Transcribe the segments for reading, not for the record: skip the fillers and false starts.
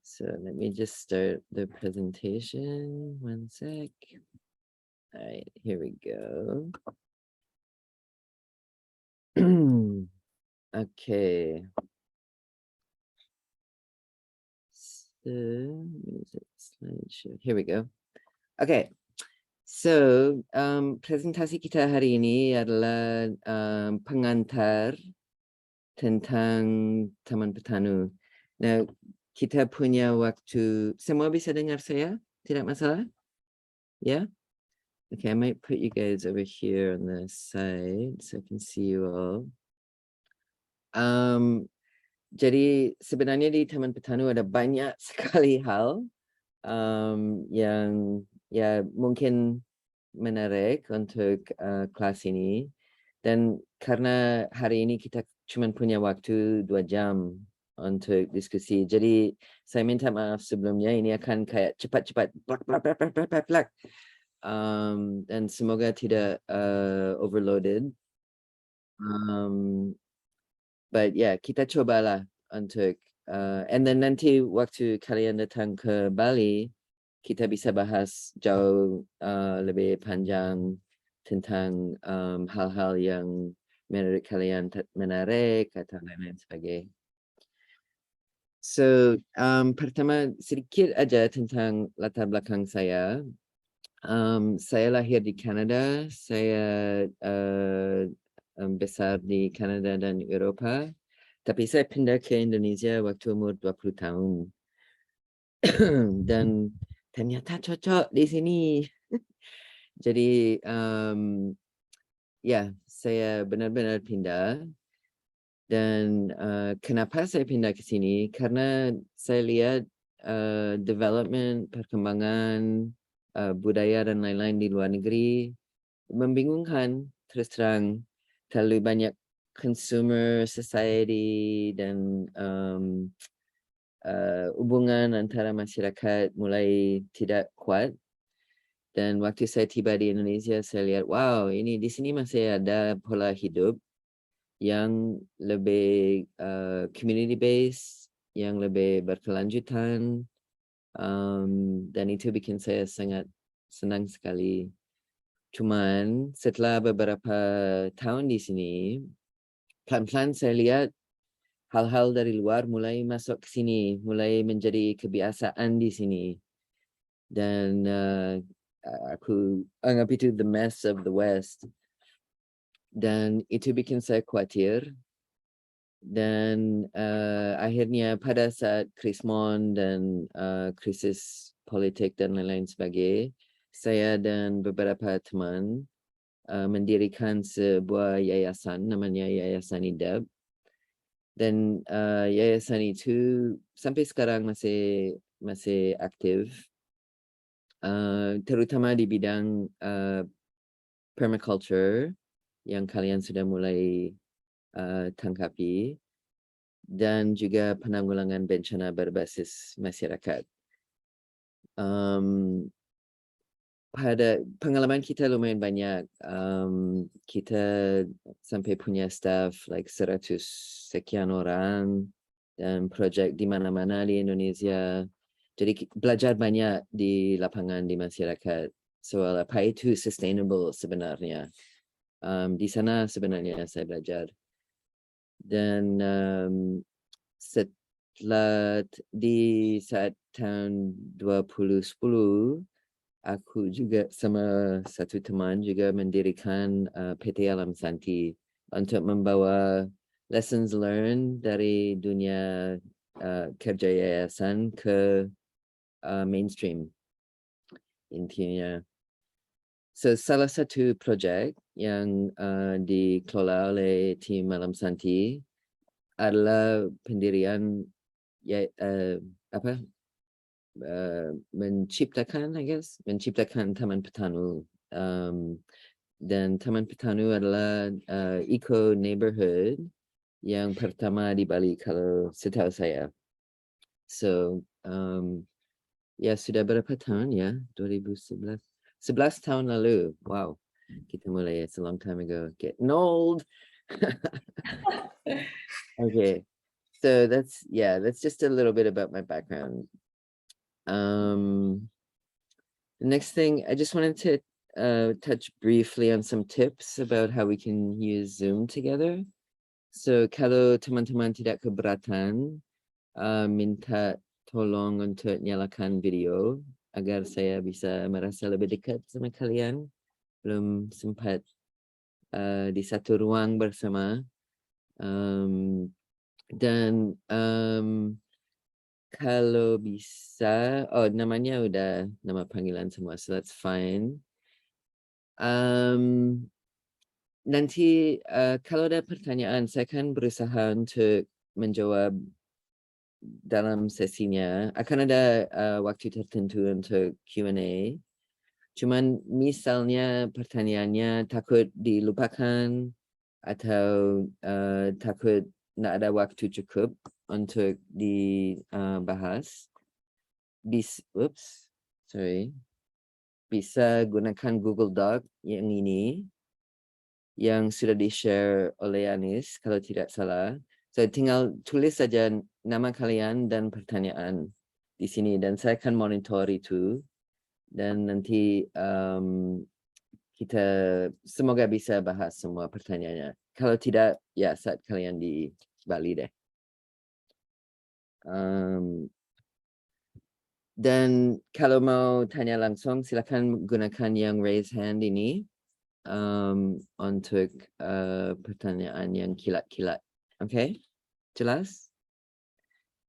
So let me just start the presentation. One sec. All right, here we go. Okay. So, slideshow. Here we go. Okay. So, presentasi kita hari ini adalah pengantar tentang Taman Petanu. Nah, kita punya waktu. Semua bisa dengar saya? Tidak masalah? Yeah? Okay, I might put you guys over here on the side so I can see you all. Jadi sebenarnya di Taman Petanu ada banyak sekali hal yang ya mungkin menarik untuk kelas ini. Dan karena hari ini kita cuma punya waktu 2 jam untuk diskusi. Jadi saya minta maaf sebelumnya, ini akan kayak cepat-cepat plak. Dan semoga tidak overloaded. But yeah, kita cobalah untuk and then nanti waktu kalian datang ke Bali, kita bisa bahas jauh lebih panjang tentang hal-hal yang menurut kalian menarik atau lain-lain sebagainya. So pertama sedikit aja tentang latar belakang saya. Saya lahir di Kanada, saya besar di Kanada dan Eropa, tapi saya pindah ke Indonesia waktu umur 20 tahun. Dan ternyata cocok di sini. Jadi ya, saya benar-benar pindah. Dan kenapa saya pindah ke sini? Karena saya lihat development, perkembangan budaya dan lain-lain di luar negeri membingungkan, terus terang. Terlalu banyak consumer society dan hubungan antara masyarakat mulai tidak kuat. Dan waktu saya tiba di Indonesia, saya lihat, wow, ini di sini masih ada pola hidup yang lebih community based, yang lebih berkelanjutan, dan itu bikin saya sangat senang sekali. Cuman setelah beberapa tahun di sini, pelan-pelan saya lihat hal-hal dari luar mulai masuk ke sini, mulai menjadi kebiasaan di sini. Dan aku anggap itu the mess of the West. Dan itu bikin saya khawatir. Dan akhirnya pada saat Krismon dan krisis politik dan lain-lain sebagainya, saya dan beberapa teman mendirikan sebuah yayasan, namanya Yayasan IDAB. Dan yayasan itu sampai sekarang masih aktif, terutama di bidang permaculture yang kalian sudah mulai tangkapi, dan juga penanggulangan bencana berbasis masyarakat. Pada pengalaman kita lumayan banyak. Kita sampai punya staff like 100 sekian orang dan projek di mana-mana di Indonesia. Jadi belajar banyak di lapangan di masyarakat soal apa itu sustainable sebenarnya. Di sana sebenarnya saya belajar. Dan setelah di saat tahun 2010, aku juga sama satu teman juga mendirikan PT Alam Santi untuk membawa lessons learned dari dunia kerja yayasan ke mainstream intinya. So salah satu projek yang dikelola oleh tim Alam Santi adalah pendirian menciptakan Taman Petanu. Dan Taman Petanu adalah eco neighborhood yang pertama di Bali kalau setahu saya. So ya sudah berapa tahun ya? 2011. 11 tahun lalu. Wow. Kita mulai, it's a long time ago. Getting old. Okay. So that's just a little bit about my background. The next thing, I just wanted to touch briefly on some tips about how we can use Zoom together. So kalau teman-teman tidak keberatan, minta tolong untuk nyalakan video agar saya bisa merasa lebih dekat sama kalian. Belum sempat di satu ruang bersama. Dan kalau bisa, namanya udah nama panggilan semua, so that's fine. Nanti kalau ada pertanyaan, saya akan berusaha untuk menjawab dalam sesinya. Akan ada waktu tertentu untuk Q&A. Cuman misalnya pertanyaannya takut dilupakan atau takut nggak ada waktu cukup untuk dibahas, bisa gunakan Google Doc yang ini yang sudah di-share oleh Anis kalau tidak salah. So tinggal tulis saja nama kalian dan pertanyaan di sini dan saya akan monitor itu dan nanti kita semoga bisa bahas semua pertanyaannya. Kalau tidak, ya saat kalian di Bali deh. Dan kalau mau tanya langsung, silakan gunakan yang raise hand ini untuk pertanyaan yang kilat-kilat. Okay? Jelas?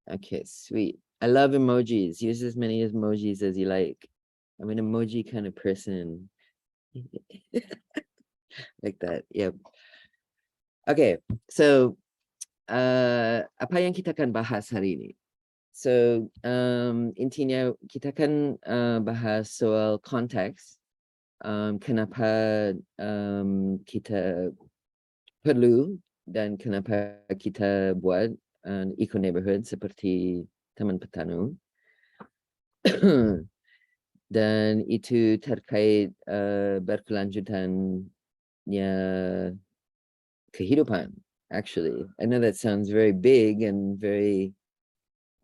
Okay, sweet. I love emojis. Use as many emojis as you like. I'm an emoji kind of person. Like that, yep. Okay, so apa yang kita akan bahas hari ini? So intinya kita akan bahas soal konteks, kenapa kita perlu dan kenapa kita buat eco neighborhood seperti Taman Petanu. Dan itu terkait berkelanjutannya kehidupan. Actually, I know that sounds very big and very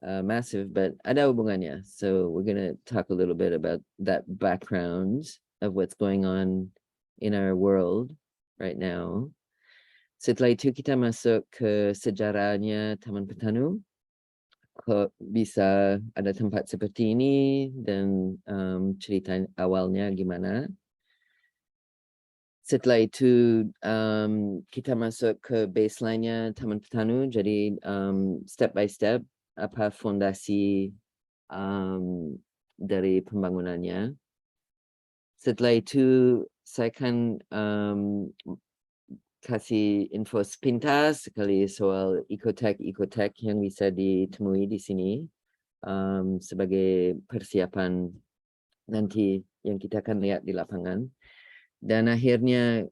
massive, but ada hubungannya. So we're gonna talk a little bit about that background of what's going on in our world right now. Setelah itu kita masuk ke sejarahnya Taman Petanu. Kok bisa ada tempat seperti ini dan cerita awalnya gimana. Setelah itu kita masuk ke baseline-nya Taman Petanu. Jadi step by step apa fondasi dari pembangunannya. Setelah itu saya akan kasih info sepintas sekali soal ecotech yang bisa ditemui di sini sebagai persiapan nanti yang kita akan lihat di lapangan. Dan akhirnya,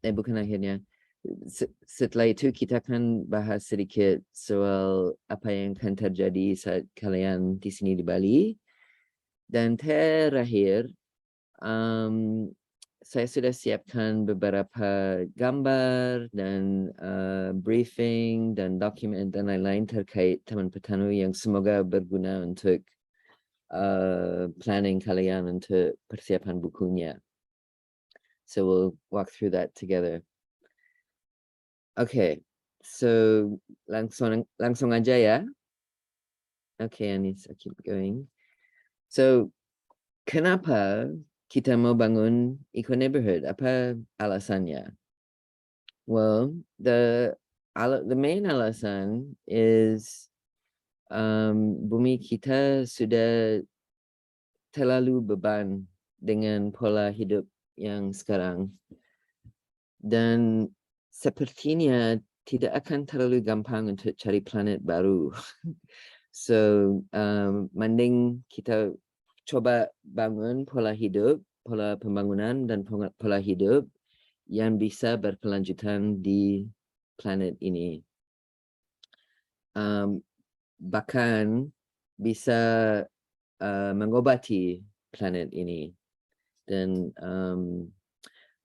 bukan akhirnya, setelah itu kita akan bahas sedikit soal apa yang akan terjadi saat kalian di sini di Bali. Dan terakhir, saya sudah siapkan beberapa gambar dan briefing dan dokumen dan lain-lain terkait Taman Petanu yang semoga berguna untuk planning kalian untuk persiapan bukunya. So we'll walk through that together. Okay, so langsung aja ya. Okay, Anis, I keep going. So kenapa kita mau bangun eco neighborhood? Apa alasannya? Well, the main alasan is bumi kita sudah terlalu beban dengan pola hidup yang sekarang. Dan sepertinya tidak akan terlalu gampang untuk cari planet baru. So, mending kita coba bangun pola hidup, pola pembangunan dan pola hidup yang bisa berkelanjutan di planet ini. Bahkan bisa mengobati planet ini. Dan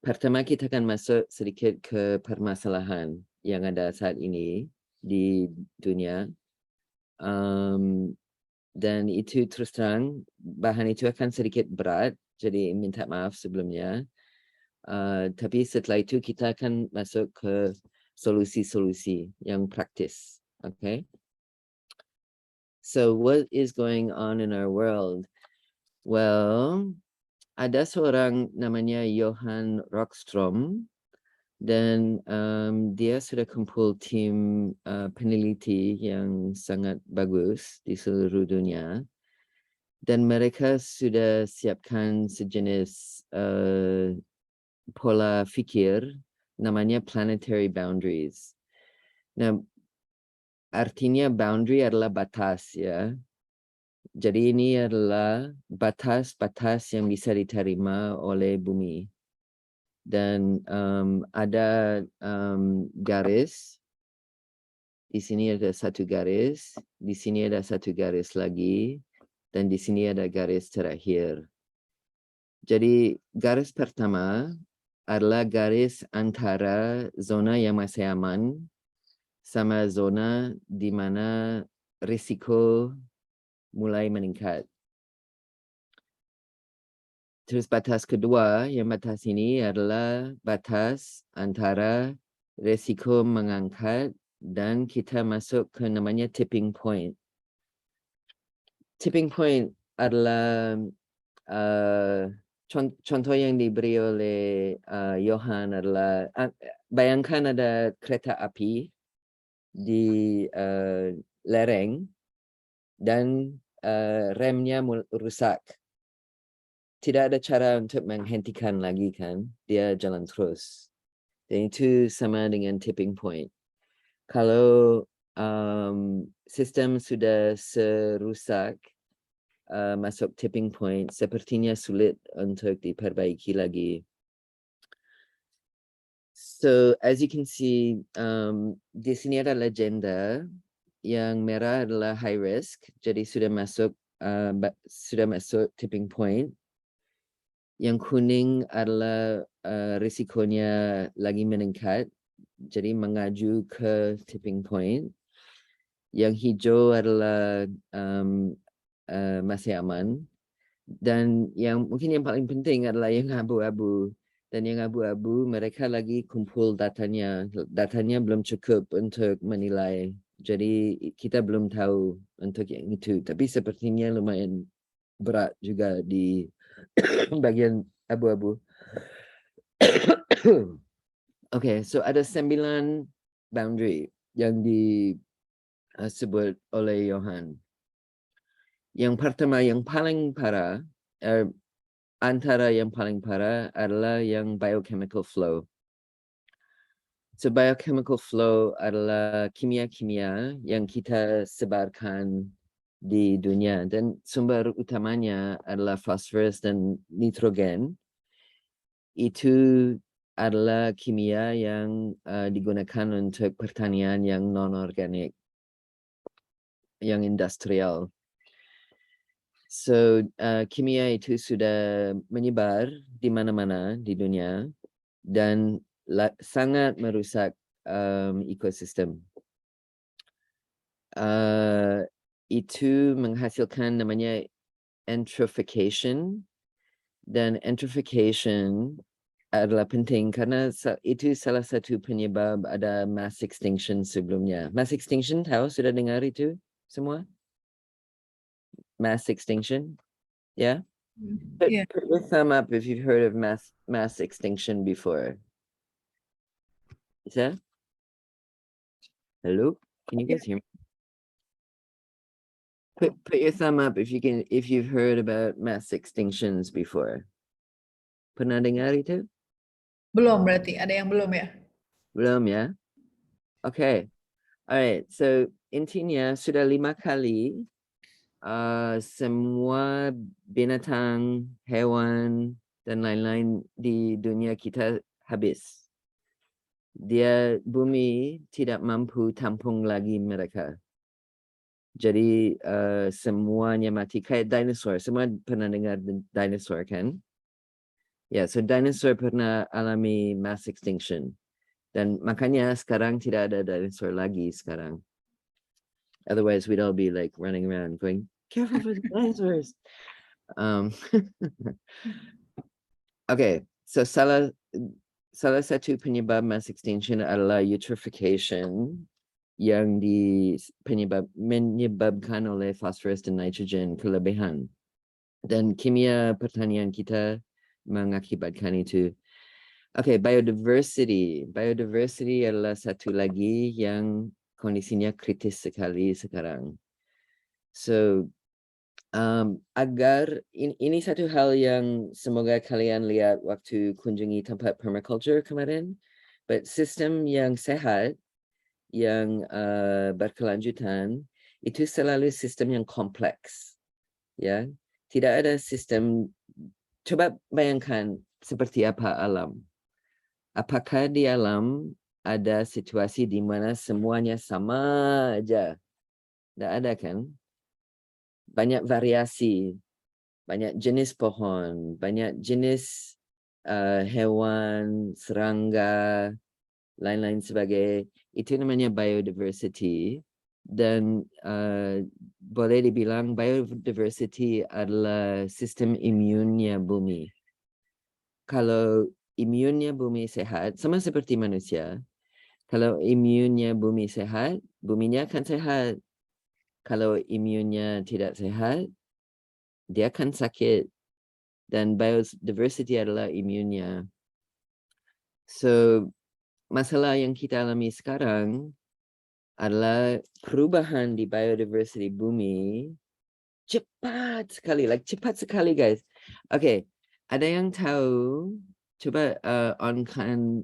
pertama kita akan masuk sedikit ke permasalahan yang ada saat ini. di dunia. Dan itu terus terang bahan itu akan sedikit berat, jadi minta maaf sebelumnya. Tapi setelah itu kita akan masuk ke solusi-solusi yang praktis. Okay. So what is going on in our world? Well, ada seorang namanya Johan Rockström dan dia sudah kumpul tim peneliti yang sangat bagus di seluruh dunia dan mereka sudah siapkan sejenis pola fikir namanya Planetary Boundaries. Nah, artinya boundary adalah batas ya. Jadi ini adalah batas-batas yang bisa diterima oleh bumi. Dan ada garis, di sini ada satu garis, di sini ada satu garis lagi, dan di sini ada garis terakhir. Jadi garis pertama adalah garis antara zona yang masih aman sama zona di mana risiko mulai meningkat. Terus batas kedua, yang batas ini adalah batas antara resiko mengangkat dan kita masuk ke namanya tipping point. Tipping point adalah contoh yang diberi oleh Johan adalah bayangkan ada kereta api di lereng dan remnya rusak. Tidak ada cara untuk menghentikan lagi kan, dia jalan terus. Dan itu sama dengan tipping point. Kalau sistem sudah serusak masuk tipping point, sepertinya sulit untuk diperbaiki lagi. So as you can see, di sini ada legenda. Yang merah adalah high risk, jadi sudah masuk tipping point. Yang kuning adalah risikonya lagi meningkat, jadi mengaju ke tipping point. Yang hijau adalah masih aman. Dan yang mungkin yang paling penting adalah yang abu-abu. Dan yang abu-abu mereka lagi kumpul datanya. Datanya belum cukup untuk menilai. Jadi kita belum tahu untuk yang itu. Tapi sepertinya lumayan berat juga di bagian abu-abu. Okay, so ada 9 boundary yang disebut oleh Johan. Yang pertama, yang paling parah, antara yang paling parah adalah yang biochemical flow. So biochemical flow adalah kimia-kimia yang kita sebarkan di dunia dan sumber utamanya adalah fosforus dan nitrogen. Itu adalah kimia yang digunakan untuk pertanian yang non-organik, yang industrial. So kimia itu sudah menyebar di mana-mana di dunia dan sangat merusak ekosistem. Itu menghasilkan namanya eutrophication, dan eutrophication adalah penting karena itu salah satu penyebab ada mass extinction sebelumnya. Mass extinction, tahu sudah dengar itu semua? Mass extinction, yeah? Yeah. Put your thumb up if you've heard of mass extinction before. Is that? Hello? Can you guys hear me? Put your thumb up if you've heard about mass extinctions before. Pernah dengar itu? Belum berarti, ada yang belum ya? Belum ya? Okay. Alright, so intinya sudah 5 kali semua binatang, hewan, dan lain-lain di dunia kita habis. Bumi tidak mampu tampung lagi mereka. Jadi semuanya mati kayak dinosaur. Semua pernah dengar dinosaur kan? Ya, so dinosaur pernah alami mass extinction. Dan makanya sekarang tidak ada dinosaur lagi sekarang. Otherwise, we'd all be like running around going, careful for the dinosaurs. Okay, so salah satu penyebab mass extinction adalah eutrophication yang menyebabkan oleh phosphorus dan nitrogen kelebihan. Dan kimia pertanian kita mengakibatkan itu. Okay, biodiversity. Biodiversity adalah satu lagi yang kondisinya kritis sekali sekarang. So, agar ini satu hal yang semoga kalian lihat waktu kunjungi tempat permaculture kemarin. But sistem yang sehat, yang berkelanjutan, itu selalu sistem yang kompleks. Ya, tidak ada sistem. Coba bayangkan seperti apa alam. Apakah di alam ada situasi di mana semuanya sama aja? Tidak ada kan? Banyak variasi, banyak jenis pohon, banyak jenis hewan, serangga, lain-lain sebagai. Itu namanya biodiversity. Dan boleh dibilang biodiversity adalah sistem imunnya bumi. Kalau imunnya bumi sehat, sama seperti manusia. Kalau imunnya bumi sehat, buminya akan sehat. Kalau imunnya tidak sehat, dia akan sakit. Dan biodiversity adalah imunnya. So, masalah yang kita alami sekarang adalah perubahan di biodiversity bumi cepat sekali, guys. Okay, ada yang tahu? Coba on-kan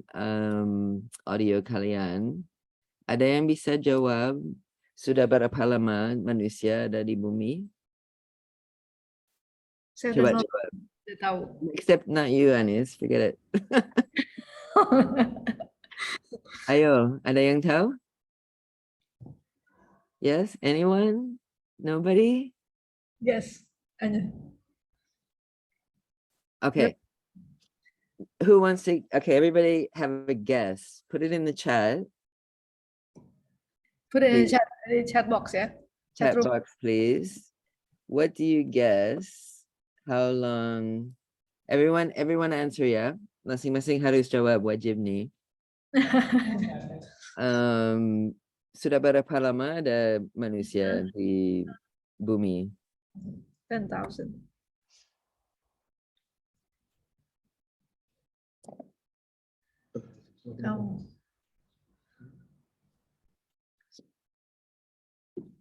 audio kalian. Ada yang bisa jawab sudah berapa lama manusia ada di bumi? Saya Coba udah jawab. tahu. Except not you, Anis. Forget it. Ayo, ada yang tahu? Yes? Anyone? Nobody? Yes. Okay. Who wants to? Okay, everybody have a guess. Put it in the chat. Put it in the chat box ya. Chat room. box, please. What do you guess? How long? Everyone answer ya. Masing-masing harus jawab, wajib nih. Sudah berapa lama ada manusia di bumi? 10,000.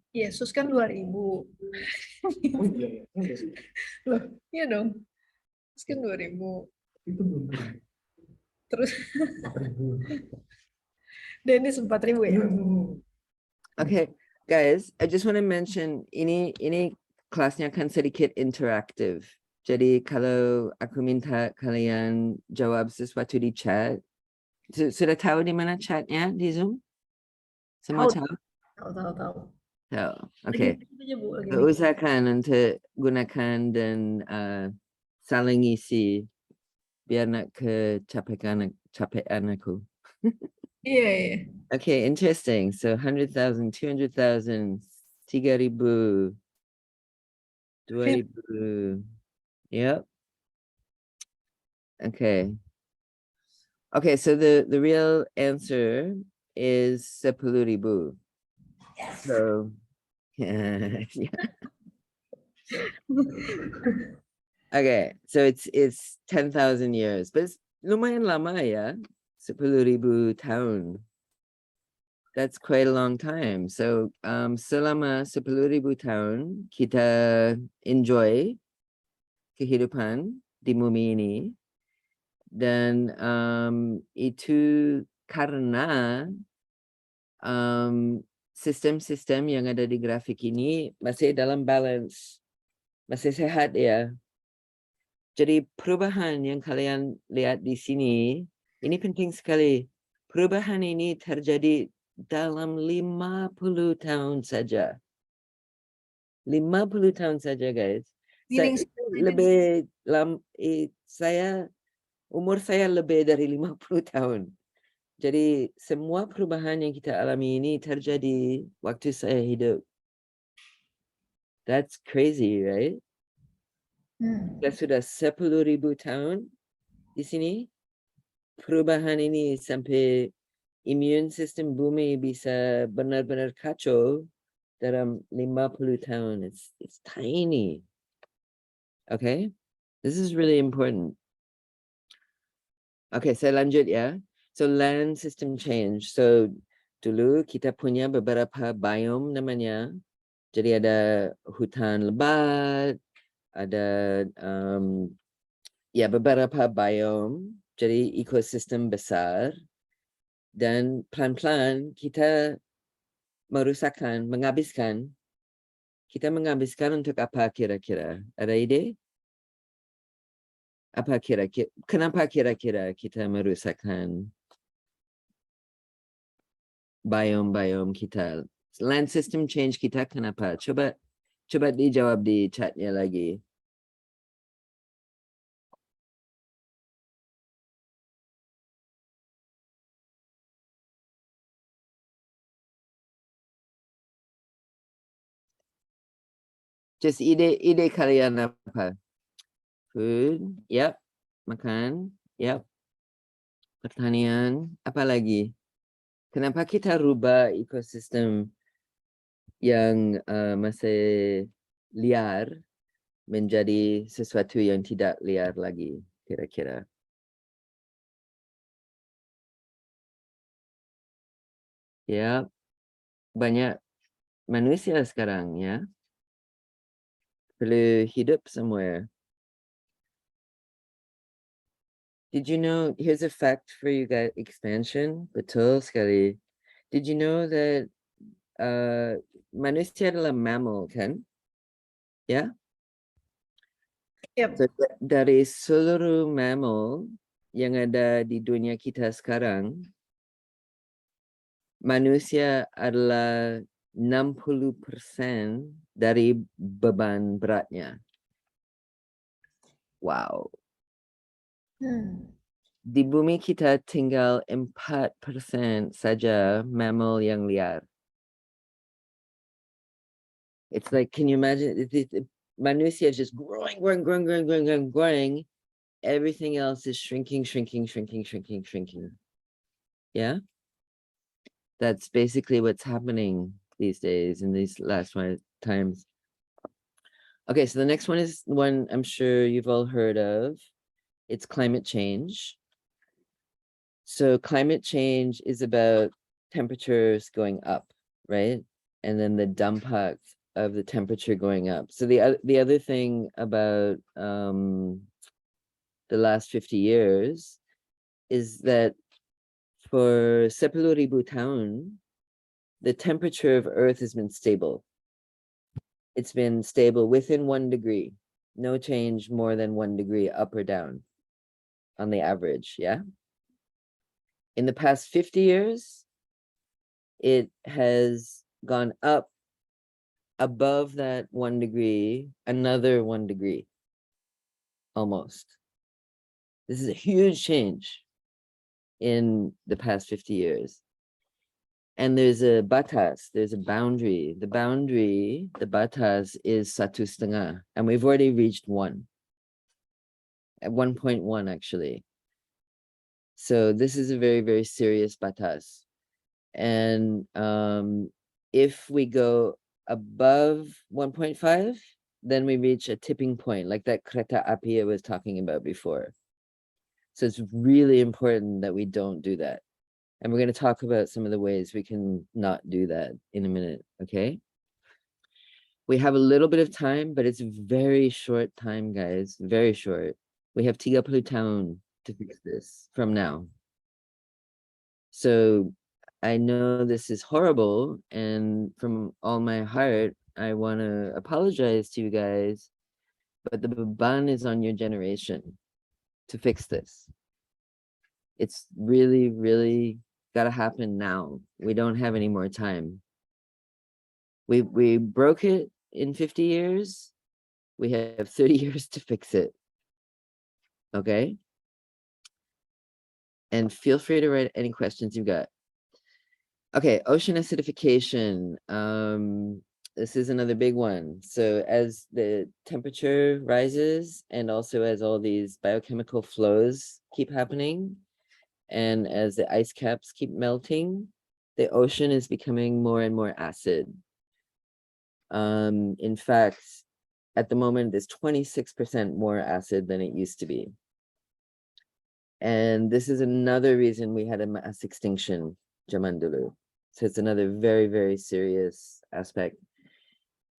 Yesus kan 2000. Loh, iya dong. Yesus kan 2000. Terus Dennis 4.000 ya? Okay, guys, I just want to mention ini kelasnya kan sedikit interaktif. Jadi kalau aku minta kalian jawab sesuatu di chat, sudah tahu di mana chatnya di Zoom? Semua tahu? Tahu. Oke. Usahakan untuk gunakan dan saling isi biar nak capean aku. Iya. Okay, interesting. So 100,000, 200,000, 3,000, 2,000. Yep. Okay. Okay, so the real answer is 10,000. Yes. So yeah. Okay, so it's 10,000 years, but it's lumayan lama ya, 10,000 tahun. That's quite a long time. So selama 10,000 tahun kita enjoy kehidupan di bumi ini, dan itu karena sistem-sistem yang ada di grafik ini masih dalam balance, masih sehat ya. Jadi perubahan yang kalian lihat di sini, ini penting sekali. Perubahan ini terjadi dalam 50 tahun saja. 50 tahun saja, guys. Umur saya lebih dari 50 tahun. Jadi semua perubahan yang kita alami ini terjadi waktu saya hidup. That's crazy, right? Kita sudah 10.000 tahun di sini. Perubahan ini sampai immune system bumi bisa benar-benar kacau dalam 50 tahun. It's tiny. Okay? This is really important. Okay, saya lanjut ya. So land system change. So dulu kita punya beberapa biome namanya. Jadi ada hutan lebat, ada ya beberapa biome. Jadi ekosistem besar. Dan pelan-pelan kita menghabiskan. Kita menghabiskan untuk apa kira-kira? Ada ide? Apa kira-kira? Kenapa kira-kira kita merusakkan biome kita? Land system change kita kenapa? Coba dijawab di chatnya lagi. Just ide kalian apa? Food, yep. Makan, yep. Pertanian, apa lagi? Kenapa kita rubah ekosistem yang masih liar menjadi sesuatu yang tidak liar lagi, kira-kira? Ya, banyak manusia sekarang ya. Perlu hidup somewhere. Did you know, here's a fact for you guys, expansion, betul sekali. Did you know that manusia adalah mammal kan? Ya? Yep. So, dari seluruh mammal yang ada di dunia kita sekarang, manusia adalah 60% dari beban beratnya. Wow. Di bumi kita tinggal 4% saja mammal yang liar. It's like, can you imagine? Manusia is just growing. Everything else is shrinking. Yeah? That's basically what's happening these days in these last times. Okay, so the next one is one I'm sure you've all heard of. It's climate change. So climate change is about temperatures going up, right? And then the impact of the temperature going up. So the other thing about the last 50 years is that for 10,000 tahun, the temperature of Earth has been stable. It's been stable within 1 degree, no change more than 1 degree up or down on the average, yeah? In the past 50 years, it has gone up above that 1 degree, another 1 degree, almost. This is a huge change in the past 50 years. And there's a batas, there's a boundary. The boundary, the batas is 1,5, and we've already reached 1. At 1.1 actually. So this is a very, very serious batas. And if we go above 1.5, then we reach a tipping point, like that kereta api I was talking about before. So it's really important that we don't do that. And we're going to talk about some of the ways we can not do that in a minute, okay? We have a little bit of time, but it's a very short time, guys, very short. We have 30 tahun to fix this from now. So I know this is horrible, and from all my heart, I want to apologize to you guys, but the beban is on your generation to fix this. It's really, really got to happen now. We don't have any more time. We broke it in 50 years. We have 30 years to fix it. Okay? And feel free to write any questions you've got. Okay, ocean acidification. This is another big one. So as the temperature rises and also as all these biochemical flows keep happening, and as the ice caps keep melting, the ocean is becoming more and more acid. In fact, at the moment, it's 26% more acid than it used to be. And this is another reason we had a mass extinction, zaman dulu. So it's another very, very serious aspect.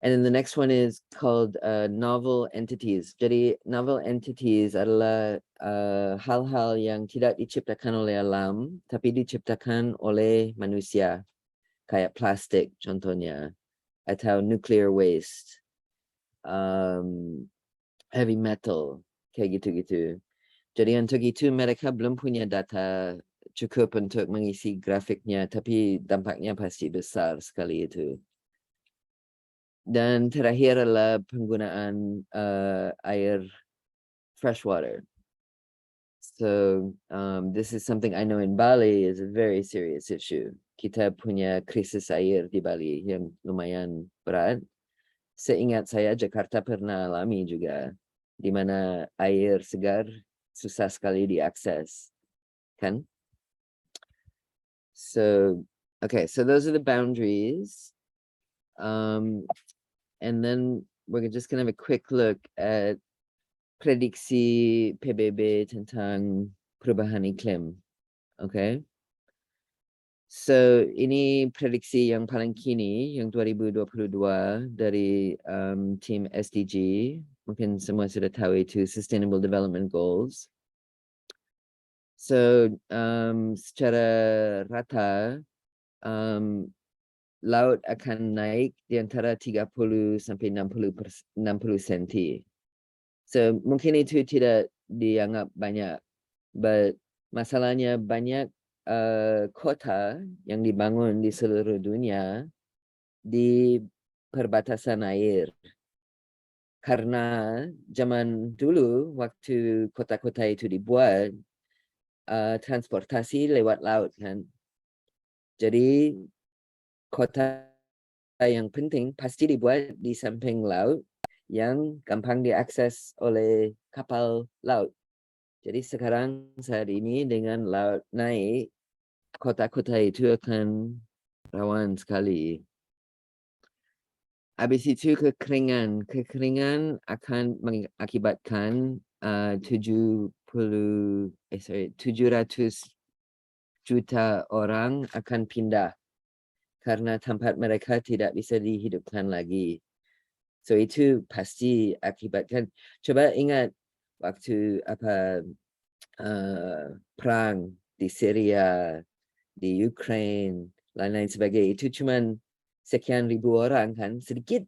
And then the next one is called novel entities. Jadi novel entities adalah hal-hal yang tidak diciptakan oleh alam, tapi diciptakan oleh manusia. Kayak plastik contohnya, atau nuclear waste, heavy metal, kayak gitu-gitu. Jadi untuk itu mereka belum punya data cukup untuk mengisi grafiknya, tapi dampaknya pasti besar sekali itu. Dan terakhir adalah penggunaan air freshwater. So this is something I know in Bali is a very serious issue. Kita punya krisis air di Bali yang lumayan berat. Seingat saya Jakarta pernah alami juga, di mana air segar susah sekali diakses, kan? So, okay, so those are the boundaries. And then we're just gonna have a quick look at prediksi PBB tentang perubahan iklim. Okay. So ini prediksi yang paling kini, yang 2022 dari tim SDG. Mungkin semua sudah tahu itu Sustainable Development Goals. So secara rata laut akan naik di antara 30 sampai 60 senti. So mungkin itu tidak dianggap banyak, but masalahnya banyak kota yang dibangun di seluruh dunia di perbatasan air. Karena zaman dulu waktu kota-kota itu dibuat, transportasi lewat laut kan. Jadi kota yang penting pasti dibuat di samping laut yang gampang diakses oleh kapal laut. Jadi sekarang saat ini dengan laut naik, kota-kota itu akan rawan sekali. Habis itu kekeringan. Kekeringan akan mengakibatkan 700 juta orang akan pindah karena tempat mereka tidak bisa dihidupkan lagi. So itu pasti akibatkan. Coba ingat waktu perang di Syria, di Ukraine, lain-lain sebagainya. Itu cuman sekian ribu orang kan, sedikit.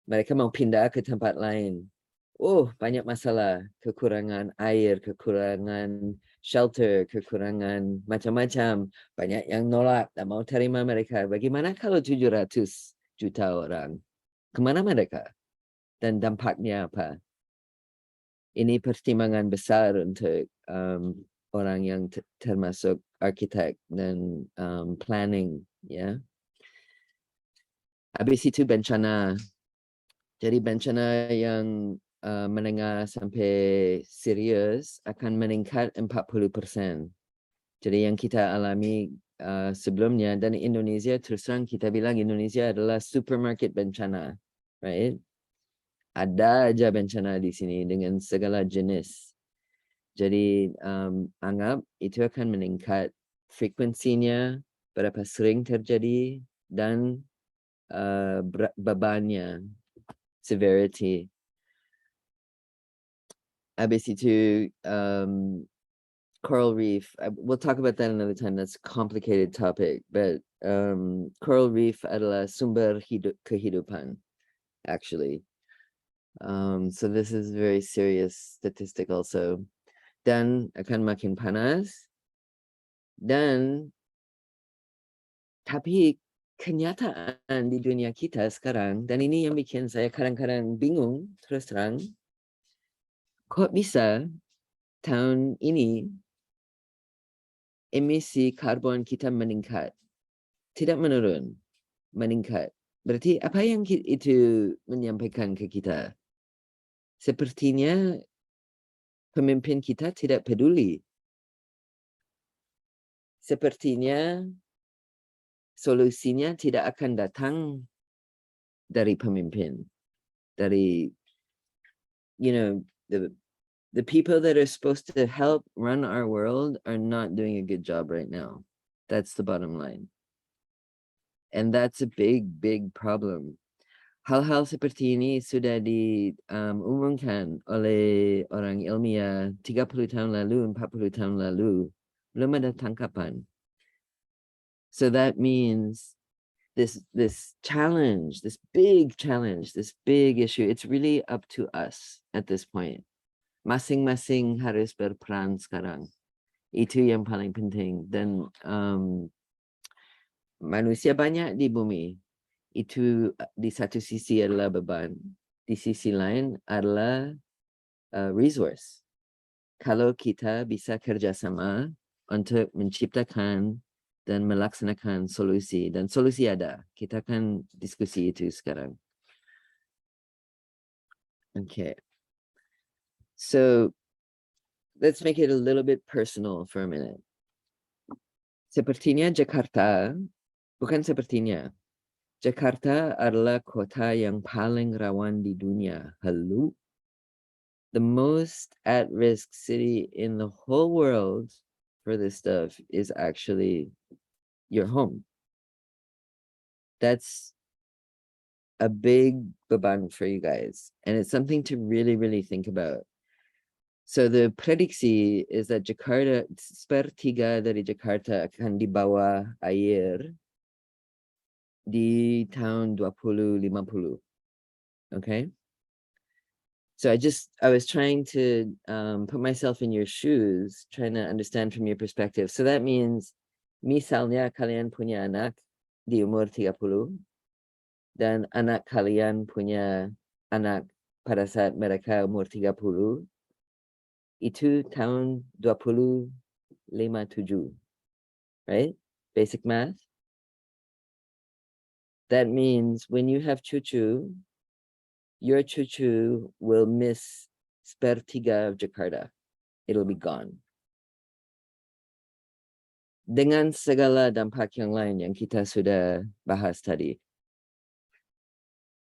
Mereka mau pindah ke tempat lain. Oh, banyak masalah. Kekurangan air, kekurangan shelter, kekurangan macam-macam. Banyak yang nolak, tak mau terima mereka. Bagaimana kalau 700 juta orang? Kemana mereka? Dan dampaknya apa? Ini pertimbangan besar untuk orang yang termasuk arsitek dan planning, ya. Habis itu bencana. Jadi bencana yang menengah sampai serius akan meningkat 40%. Jadi yang kita alami sebelumnya, dan Indonesia terus terang kita bilang Indonesia adalah supermarket bencana, right? Ada aja bencana di sini dengan segala jenis. Jadi anggap itu akan meningkat frekuensinya, berapa sering terjadi, dan bebannya, severity. Habis itu coral reef. We'll talk about that another time. That's a complicated topic, but coral reef adalah sumber kehidupan, actually. So this is a very serious statistic also. Dan akan makin panas. Dan tapi kenyataan di dunia kita sekarang, dan ini yang bikin saya kadang-kadang bingung terus terang, kok bisa tahun ini emisi karbon kita meningkat, tidak menurun, meningkat. Berarti apa yang itu menyampaikan ke kita? Sepertinya pemimpin kita tidak peduli. Sepertinya solusinya tidak akan datang dari pemimpin, dari the people that are supposed to help run our world are not doing a good job right now. That's the bottom line. And that's a big problem. Hal-hal seperti ini sudah diumumkan oleh orang ilmiah 30 tahun lalu, 40 tahun lalu. Belum ada tangkapan. So that means this challenge, this big issue, it's really up to us at this point. Masing-masing harus berperan sekarang. Itu yang paling penting. Dan manusia banyak di bumi. Itu di satu sisi adalah beban. Di sisi lain adalah resource. Kalau kita bisa kerjasama untuk menciptakan dan melaksanakan solusi. Dan solusi ada. Kita akan diskusi itu sekarang. Okay. So, let's make it a little bit personal for a minute. Sepertinya Jakarta, bukan sepertinya. Jakarta adalah kota yang paling rawan di dunia. Hello? The most at-risk city in the whole world for this stuff is actually your home. That's a big beban for you guys. And it's something to really think about. So the prediksi is that Jakarta, sepertiga dari Jakarta akan dibawa air di tahun 2050. Okay? So I was trying to put myself in your shoes, trying to understand from your perspective. So that means, misalnya kalian punya anak di umur 30, dan anak kalian punya anak pada saat mereka umur 30, itu tahun 2057, right? Basic math. That means when you have cucu, your cucu will miss sepertiga of Jakarta. It'll be gone. Dengan segala dampak yang lain yang kita sudah bahas tadi.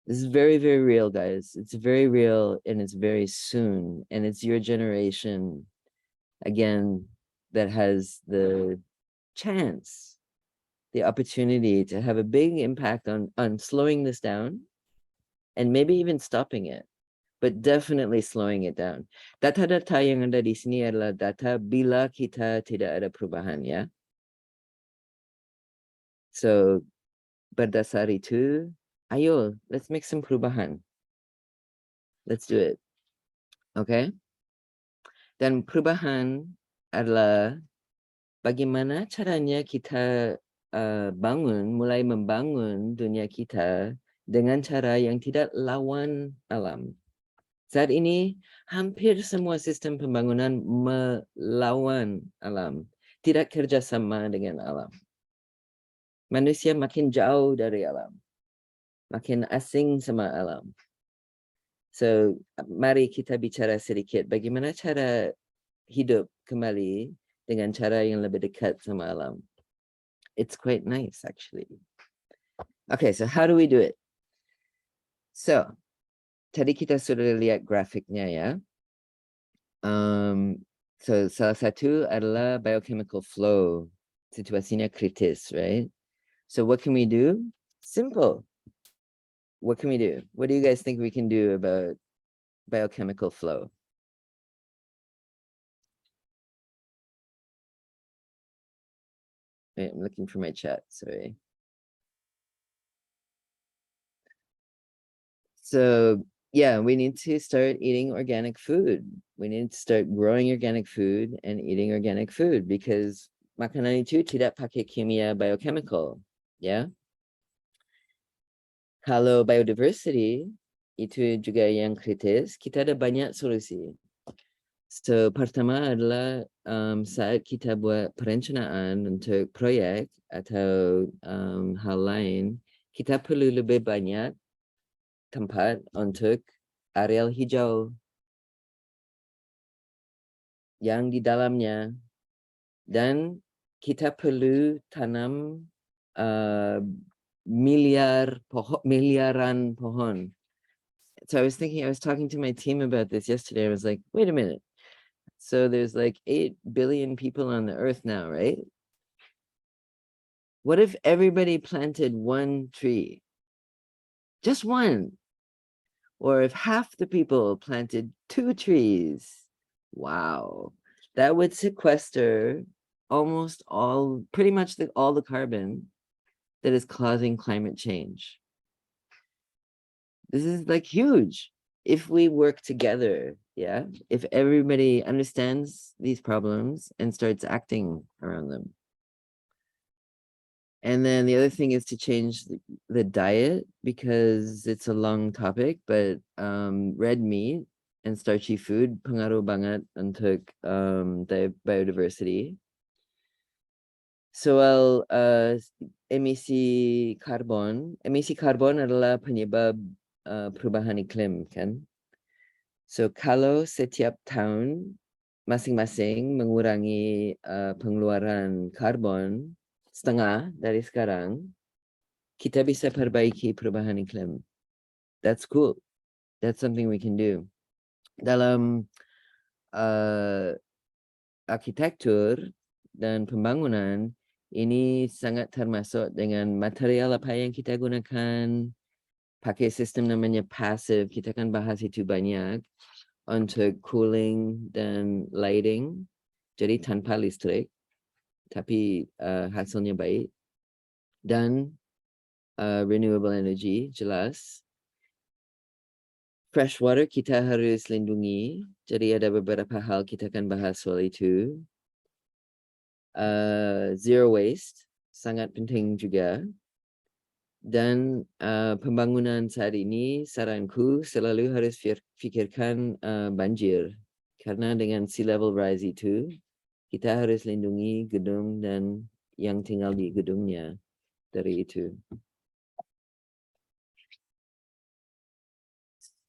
This is very real, guys. It's very real and it's very soon. And it's your generation, again, that has the chance, the opportunity to have a big impact on slowing this down and maybe even stopping it, but definitely slowing it down. Data-data yang ada di sini adalah data bila kita tidak ada perubahan, ya. So, berdasar itu, ayo, let's make some perubahan. Let's do it. Okay? Dan perubahan adalah bagaimana caranya kita mulai membangun dunia kita dengan cara yang tidak lawan alam. Saat ini, hampir semua sistem pembangunan melawan alam, tidak kerjasama dengan alam. Manusia makin jauh dari alam, makin asing sama alam. So, mari kita bicara sedikit bagaimana cara hidup kembali dengan cara yang lebih dekat sama alam. It's quite nice, actually. Okay, so how do we do it? So, tadi kita sudah lihat grafiknya, ya. So, salah satu adalah biochemical flow. Situasinya kritis, right? So, what can we do? Simple. What can we do? What do you guys think we can do about biochemical flow? Wait, I'm looking for my chat, sorry. So, yeah, we need to start eating organic food. We need to start growing organic food and eating organic food because makanan itu tidak pakai kimia biochemical, ya. Kalau biodiversity itu juga yang kritis, kita ada banyak solusi. So pertama adalah saat kita buat perencanaan untuk proyek atau hal lain, kita perlu lebih banyak tempat untuk areal hijau yang di dalamnya, dan kita perlu tanam miliaran pohon. So I was talking to my team about this yesterday. I was like, wait a minute. So there's like 8 billion people on the earth now, right? What if everybody planted one tree? Just one. Or if half the people planted 2 trees? Wow. That would sequester almost pretty much all the carbon that is causing climate change. This is like huge. If we work together, yeah, if everybody understands these problems and starts acting around them. And then the other thing is to change the diet, because it's a long topic, but red meat and starchy food pengaruh banget untuk the biodiversity. Soal emisi karbon adalah penyebab perubahan iklim, kan? So kalau setiap tahun masing-masing mengurangi pengeluaran karbon setengah dari sekarang, kita bisa perbaiki perubahan iklim. That's cool. That's something we can do. Dalam arsitektur dan pembangunan, ini sangat termasuk dengan material apa yang kita gunakan, pakai sistem namanya passive, kita akan bahas itu banyak, untuk cooling dan lighting, jadi tanpa listrik, tapi hasilnya baik. Dan renewable energy, jelas. Freshwater kita harus lindungi, jadi ada beberapa hal kita akan bahas soal itu. Zero waste, sangat penting juga. Dan pembangunan saat ini, saranku selalu harus fikirkan banjir. Karena dengan sea level rise itu, kita harus lindungi gedung dan yang tinggal di gedungnya dari itu.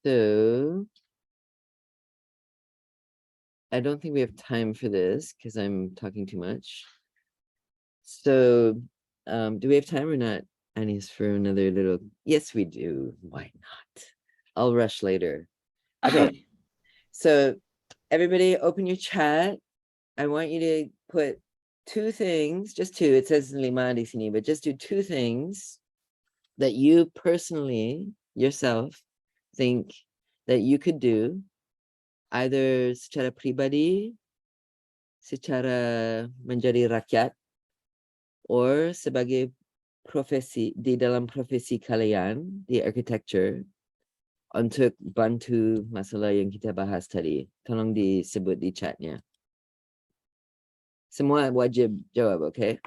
So, I don't think we have time for this because I'm talking too much. So, do we have time or not, Anis, for another little? Yes, we do. Why not? I'll rush later. Okay. So, everybody open your chat. I want you to put 2 things, just 2. It says lima di sini, but just do 2 things that you personally, yourself, think that you could do, either secara pribadi, secara menjadi rakyat, or sebagai profesi, di dalam profesi kalian di architecture, untuk bantu masalah yang kita bahas tadi. Tolong disebut di chatnya. Semua wajib jawab, okay?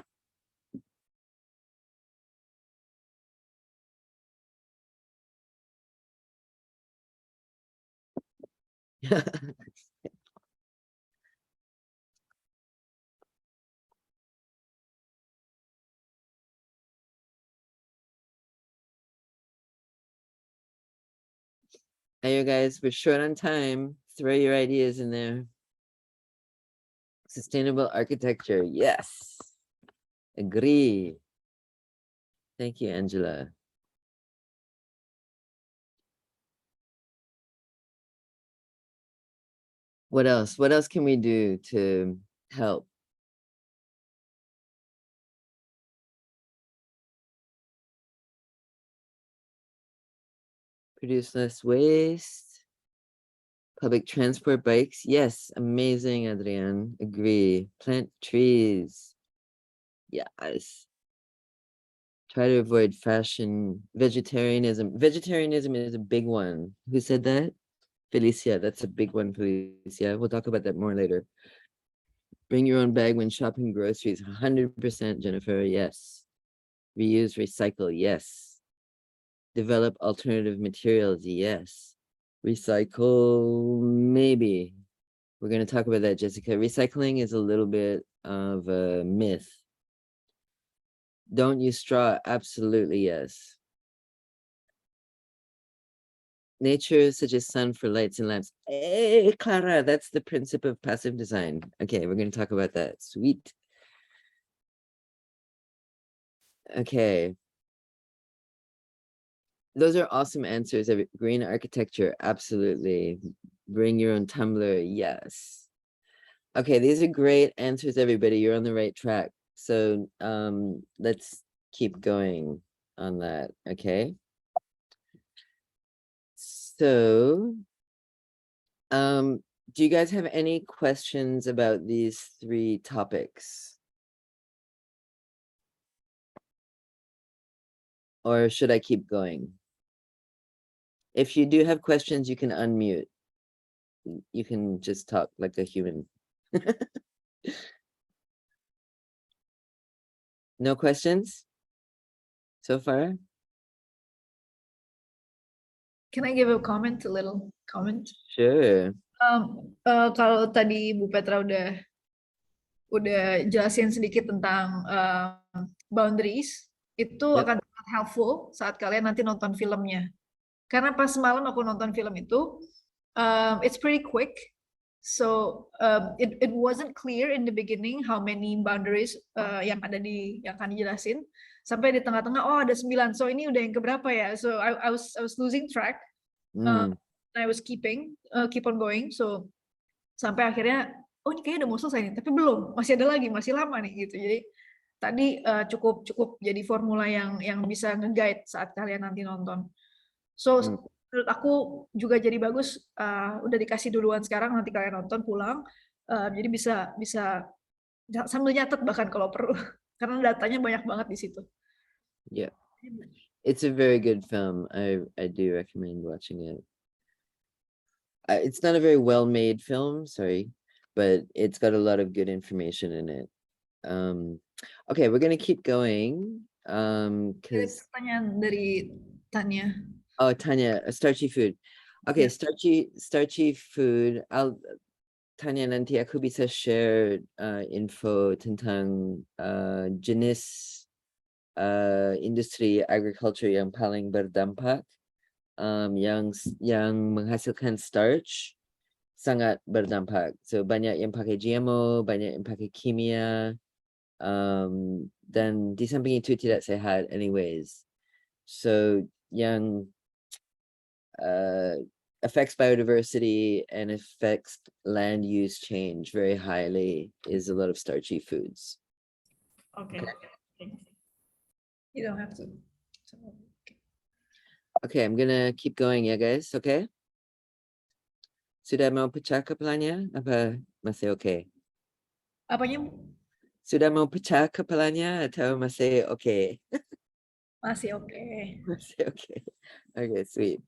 Hey, you guys, we're short on time. Throw your ideas in there. Sustainable architecture, yes. Agree. Thank you, Angela. What else? What else can we do to help? Produce less waste. Public transport bikes. Yes, amazing, Adrian. Agree. Plant trees. Yes. Try to avoid fashion. Vegetarianism. Vegetarianism is a big one. Who said that? Felicia. That's a big one, Felicia. We'll talk about that more later. Bring your own bag when shopping groceries. 100%, Jennifer. Yes. Reuse, recycle. Yes. Develop alternative materials. Yes. Recycle, maybe. We're going to talk about that, Jessica. Recycling is a little bit of a myth. Don't use straw? Absolutely yes. Nature such as sun for lights and lamps. Hey, Clara, that's the principle of passive design. Okay, we're going to talk about that. Sweet. Okay. Those are awesome answers. Green architecture, absolutely. Bring your own tumbler, yes. Okay, these are great answers, everybody. You're on the right track. So let's keep going on that, okay? So, do you guys have any questions about these 3 topics? Or should I keep going? If you do have questions, you can unmute. You can just talk like a human. No questions so far? Can I give a comment, a little comment? Sure. Kalau tadi Bu Petra udah jelasin sedikit tentang boundaries, itu Yep. akan sangat helpful saat kalian nanti nonton filmnya. Karena pas semalam aku nonton film itu, it's pretty quick. So it wasn't clear in the beginning how many boundaries yang akan dijelasin. Sampai di tengah-tengah, oh ada 9. So ini udah yang keberapa ya? So I was losing track. I was keep on going. So sampai akhirnya, oh ini kayaknya udah mau selesai nih, tapi belum, masih ada lagi, masih lama nih gitu. Jadi tadi cukup jadi formula yang bisa nge-guide saat kalian nanti nonton. So menurut aku juga jadi bagus, udah dikasih duluan sekarang, nanti kalian nonton pulang, jadi bisa sambil nyatet bahkan kalau perlu, karena datanya banyak banget di situ. Yeah, it's a very good film. I do recommend watching it. It's not a very well-made film, sorry, but it's got a lot of good information in it. Okay, we're gonna keep going. Because pertanyaan dari Tanya. Oh, Tanya, starchy food. Okay, yeah. Starchy food. Tanya, nanti aku bisa share info tentang jenis industri agriculture yang paling berdampak, yang menghasilkan starch sangat berdampak. So banyak yang pakai GMO, banyak yang pakai kimia, dan di samping itu tidak sehat anyways. So yang affects biodiversity and affects land use change very highly is a lot of starchy foods. Okay. You don't have to. Okay, I'm gonna keep going ya guys, okay? Sudah mau pecah kepalanya? Apa masih okay? Apanya? Sudah mau pecah kepalanya atau masih okay? Masih okay. Masih okay. Okay, sweet.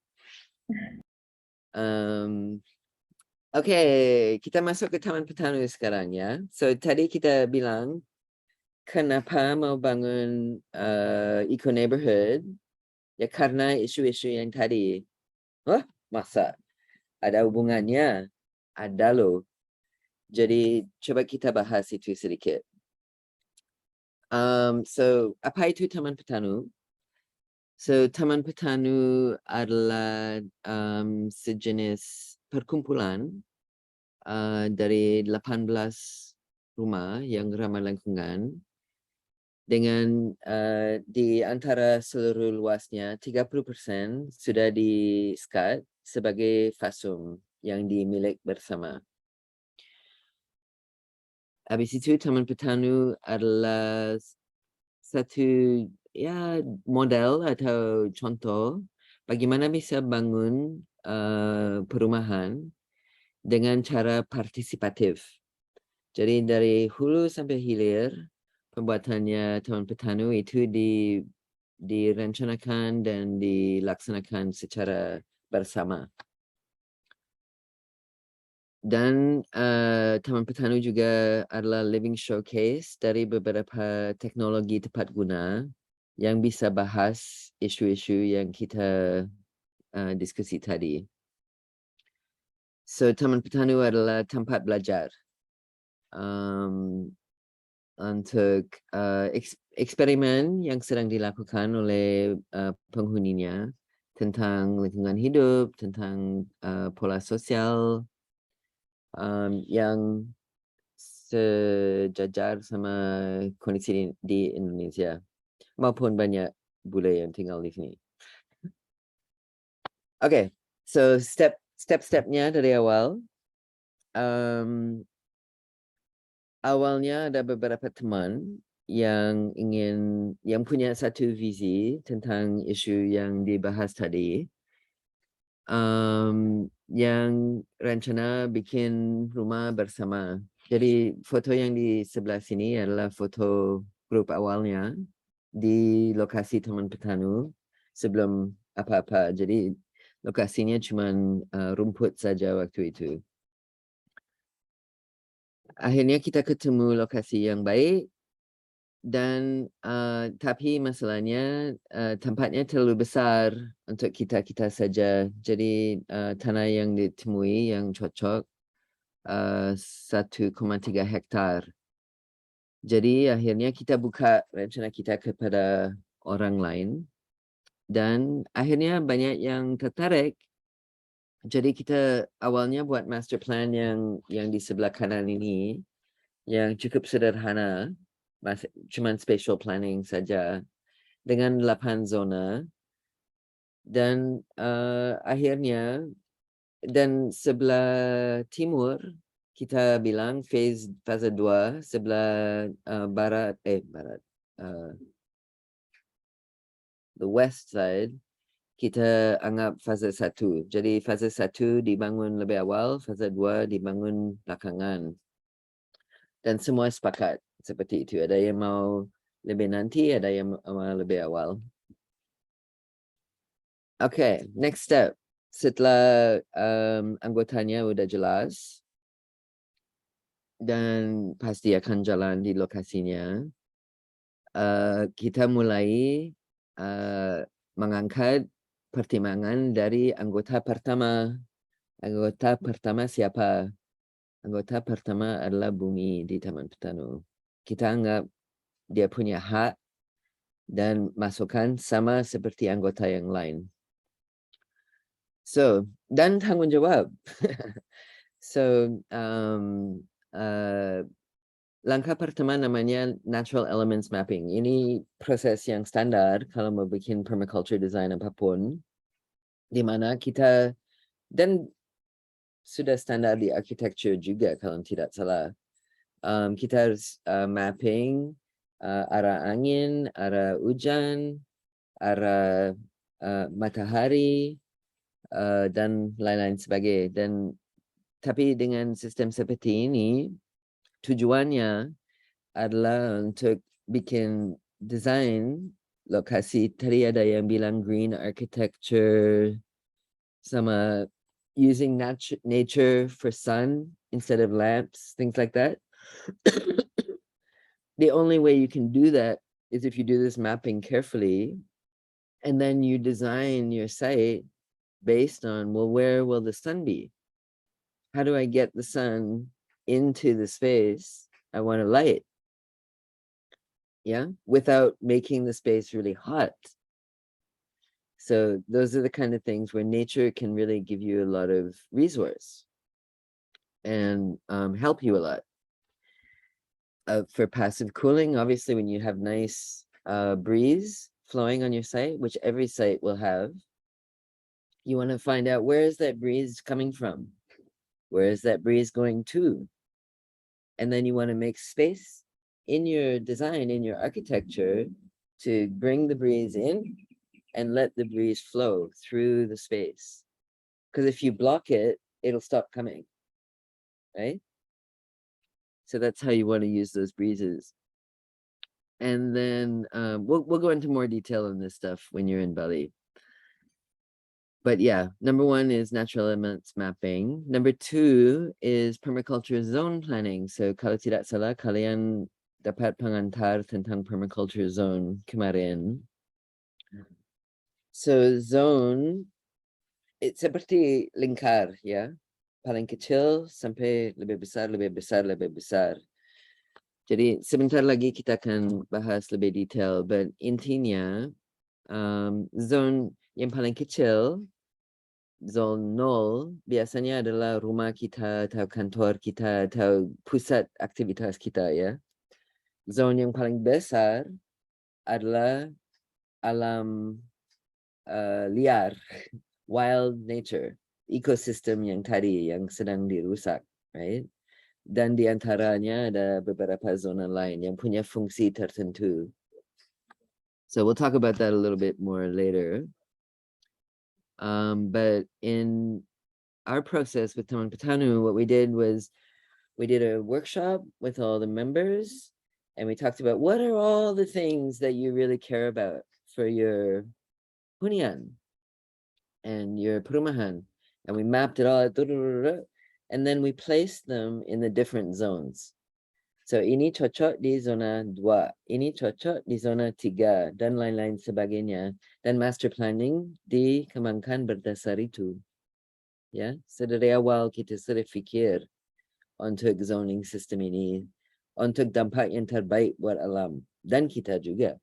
Okay, kita masuk ke Taman Petanu sekarang ya. So tadi kita bilang kenapa mau bangun eco neighborhood? Ya karena isu-isu yang tadi. Wah, masa ada hubungannya? Ada loh. Jadi coba kita bahas itu sedikit. So apa itu Taman Petanu? So Taman Petanu adalah sejenis perkumpulan dari 18 rumah yang ramah lingkungan dengan di antara seluruh luasnya 30% sudah di-skat sebagai fasum yang dimiliki bersama. Habis itu Taman Petanu adalah satu ya model atau contoh bagaimana bisa bangun perumahan dengan cara partisipatif. Jadi dari hulu sampai hilir pembuatannya Taman Petanu itu direncanakan dan dilaksanakan secara bersama. Dan Taman Petanu juga adalah living showcase dari beberapa teknologi tepat guna yang bisa bahas isu-isu yang kita diskusi tadi. So Taman Petanu adalah tempat belajar untuk eksperimen yang sedang dilakukan oleh penghuninya tentang lingkungan hidup, tentang pola sosial yang sejajar sama kondisi di Indonesia maupun banyak bule yang tinggal di sini. Oke, so step-stepnya dari awal. Awalnya ada beberapa teman yang punya satu visi tentang isu yang dibahas tadi, yang rencana bikin rumah bersama. Jadi foto yang di sebelah sini adalah foto grup awalnya di lokasi Taman Petanu sebelum apa-apa. Jadi lokasinya cuma rumput saja waktu itu. Akhirnya kita ketemu lokasi yang baik dan tapi masalahnya tempatnya terlalu besar untuk kita saja. Jadi tanah yang ditemui yang cocok 1,3 hektar. Jadi akhirnya kita buka rencana kita kepada orang lain dan akhirnya banyak yang tertarik. Jadi kita awalnya buat master plan yang di sebelah kanan ini yang cukup sederhana, cuman spatial planning saja dengan 8 zona dan akhirnya dan sebelah timur kita bilang fase 2, sebelah barat the west side kita anggap fase 1. Jadi fase 1 dibangun lebih awal, fase 2 dibangun belakangan. Dan semua sepakat seperti itu. Ada yang mau lebih nanti, ada yang mau lebih awal. Okay, next step. Setelah anggotanya udah jelas dan pasti akan jalan di lokasinya, kita mulai mengangkat pertimbangan dari anggota pertama. Anggota pertama siapa? Anggota pertama adalah bumi di Taman Petanu. Kita anggap dia punya hak dan masukan sama seperti anggota yang lain. So, dan tanggung jawab. So, langkah pertama namanya natural elements mapping. Ini proses yang standar kalau mau bikin permaculture design apapun, di mana kita dan sudah standar di architecture juga kalau tidak salah. Kita harus mapping arah angin, arah hujan, arah matahari, dan lain-lain sebagainya. Dan tapi dengan sistem seperti ini, tujuannya adalah untuk bikin desain lokasi. Tadi ada yang bilang green architecture, sama using nature for sun instead of lamps, things like that. The only way you can do that is if you do this mapping carefully, and then you design your site based on, well, where will the sun be? How do I get the sun into the space I want to light? Yeah, without making the space really hot. So those are the kind of things where nature can really give you a lot of resource and help you a lot. For passive cooling, obviously, when you have nice breeze flowing on your site, which every site will have, you want to find out, where is that breeze coming from? Where is that breeze going to? And then you want to make space in your design, in your architecture, to bring the breeze in and let the breeze flow through the space. Because if you block it, it'll stop coming, right? So that's how you want to use those breezes. And then we'll go into more detail on this stuff when you're in Bali. But yeah, number 1 is natural elements mapping. Number 2 is permaculture zone planning. So kalau tidak salah, kalian dapat pengantar tentang permaculture zone kemarin. So zone, it's seperti lingkar, ya. paling kecil sampai lebih besar, lebih besar, lebih besar. Jadi sebentar lagi kita akan bahas lebih detail, but intinya zone yang paling kecil, zone 0, biasanya adalah rumah kita atau kantor kita atau pusat aktivitas kita ya. Zone yang paling besar adalah alam liar, wild nature, ekosistem yang tadi yang sedang dirusak, right? Dan di antaranya ada beberapa zona lain yang punya fungsi tertentu. So we'll talk about that a little bit more later. But in our process with Taman Petanu, what we did was we did a workshop with all the members, and we talked about what are all the things that you really care about for your hunian and your perumahan, and we mapped it all out, and then we placed them in the different zones. So ini cocok di zona 2, ini cocok di zona 3, dan lain-lain sebagainya. Dan master planning dikembangkan berdasar itu. Ya, sedari awal kita sudah fikir untuk zoning system ini, untuk dampak yang terbaik buat alam, dan kita juga.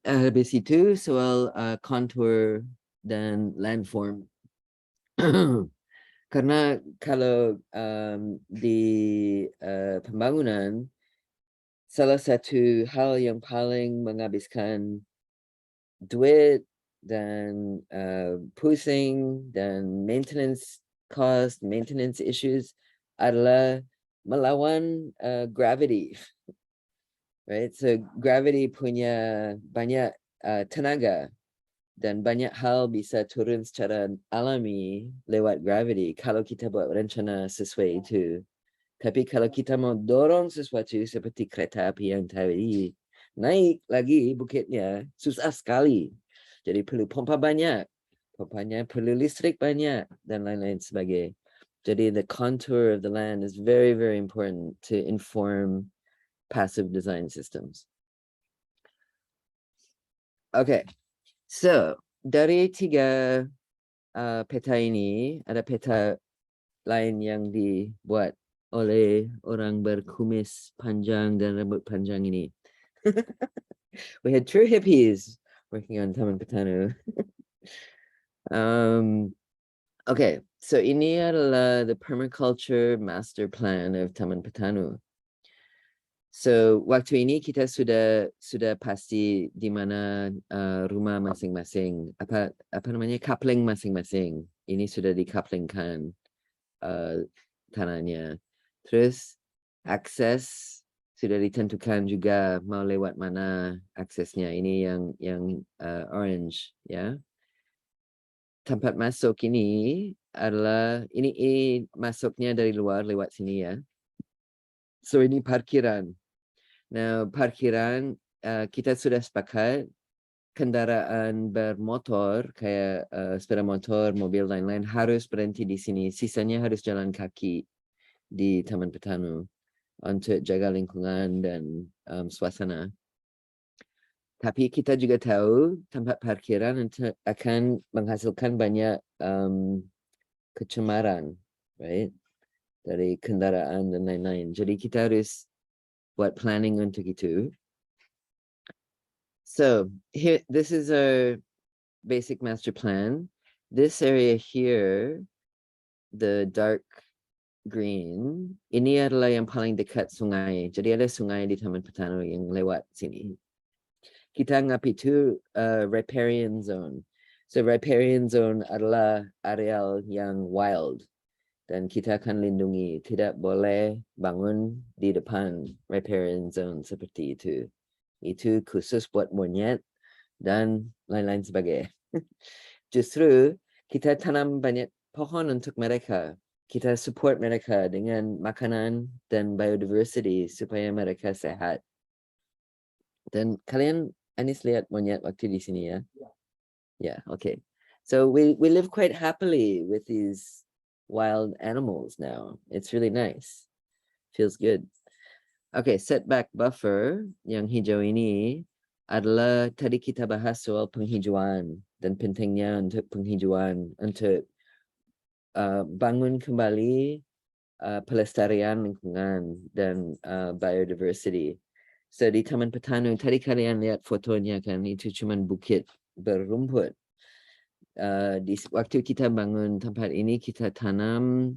Habis itu soal contour dan landform. Karena kalau di pembangunan, salah satu hal yang paling menghabiskan duit dan pusing dan maintenance cost, maintenance issues adalah melawan gravity. Right? So gravity punya banyak tenaga dan banyak hal bisa turun secara alami lewat gravity kalau kita buat rencana sesuai itu. Tapi kalau kita mau dorong sesuatu seperti kereta api yang tadi naik lagi bukitnya, susah sekali. Jadi perlu pompa banyak, pompanya perlu listrik banyak, dan lain-lain sebagainya. Jadi the contour of the land is very, very important to inform passive design systems. Okay. So, dari 3 peta ini, ada peta lain yang dibuat oleh orang berkumis panjang dan rambut panjang ini. We had true hippies working on Taman Petanu. Okay, so ini adalah the permaculture master plan of Taman Petanu. So waktu ini kita sudah pasti di mana rumah masing-masing, apa namanya, coupling masing-masing. Ini sudah dikaplingkan tanahnya. Terus akses sudah ditentukan juga mau lewat mana aksesnya. Ini yang orange ya. Tempat masuk ini adalah ini masuknya dari luar lewat sini ya. So ini parkiran. Nah, parkiran kita sudah sepakat kendaraan bermotor kayak sepeda motor, mobil lain-lain harus berhenti di sini. Sisanya harus jalan kaki di Taman Petanu untuk jaga lingkungan dan suasana. Tapi kita juga tahu tempat parkiran akan menghasilkan banyak kecemaran, right? Dari kendaraan dan lain-lain. Jadi kita harus buat planning untuk itu. So here, this is our basic master plan. This area here, the dark green, ini adalah yang paling dekat sungai. Jadi ada sungai di Taman Petanu yang lewat sini. Kita anggap itu riparian zone. So riparian zone adalah areal yang wild. Dan kita akan lindungi, tidak boleh bangun di depan riparian zone seperti itu. Itu khusus buat monyet dan lain-lain sebagainya. Justru kita tanam banyak pohon untuk mereka. Kita support mereka dengan makanan dan biodiversity supaya mereka sehat. Dan kalian Anis lihat monyet waktu di sini ya? Yeah, okay. So we live quite happily with these wild animals now. It's really nice. Feels good. Okay, setback buffer yang hijau ini adalah tadi kita bahas soal penghijauan dan pentingnya untuk penghijauan untuk bangun kembali pelestarian lingkungan dan biodiversity. So di Taman Petanu, tadi kalian lihat fotonya kan, itu cuman bukit berumput. Di waktu kita bangun tempat ini, kita tanam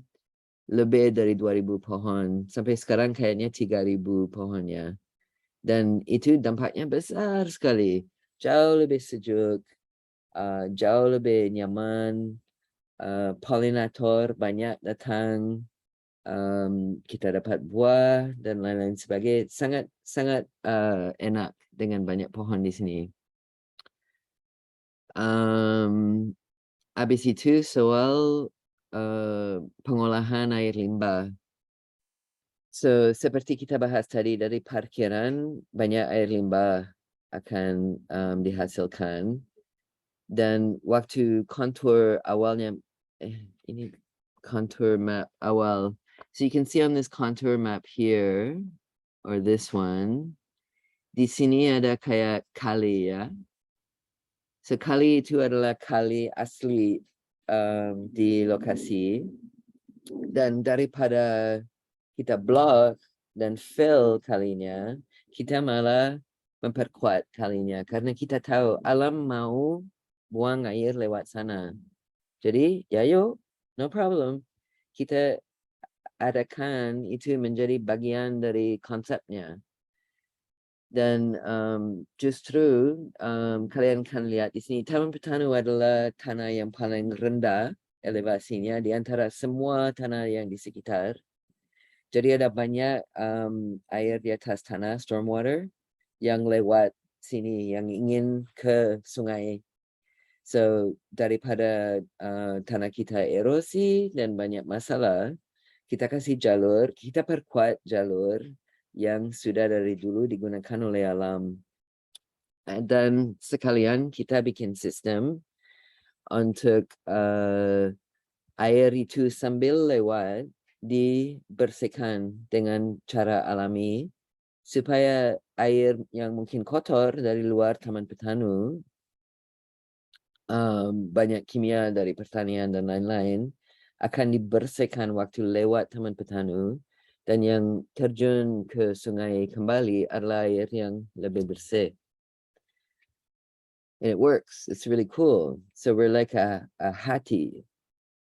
lebih dari 2.000 pohon. Sampai sekarang kayaknya 3.000 pohonnya. Dan itu dampaknya besar sekali. Jauh lebih sejuk, jauh lebih nyaman, pollinator banyak datang, kita dapat buah dan lain-lain sebagainya. Sangat enak dengan banyak pohon di sini. Habis itu soal pengolahan air limbah. So seperti kita bahas tadi, dari parkiran banyak air limbah akan dihasilkan. Dan waktu kontur awalnya, ini contour map awal. So you can see on this contour map here, or this one, di sini ada kayak kali ya. So kali itu adalah kali asli di lokasi. Dan daripada kita block dan fill kalinya, kita malah memperkuat kalinya. Karena kita tahu alam mau buang air lewat sana. Jadi ya yuk, no problem. Kita adakan itu menjadi bagian dari konsepnya. Dan justru kalian kan lihat di sini, Taman Petanu adalah tanah yang paling rendah elevasinya di antara semua tanah yang di sekitar. Jadi ada banyak air di atas tanah, stormwater, yang lewat sini, yang ingin ke sungai. So daripada tanah kita erosi dan banyak masalah, kita kasih jalur, kita perkuat jalur yang sudah dari dulu digunakan oleh alam. Dan sekalian kita bikin sistem untuk air itu sambil lewat dibersihkan dengan cara alami, supaya air yang mungkin kotor dari luar Taman Petanu, banyak kimia dari pertanian dan lain-lain, akan dibersihkan waktu lewat Taman Petanu, dan yang terjun ke sungai kembali adalah air yang lebih bersih. And it works. It's really cool. So we're like a hati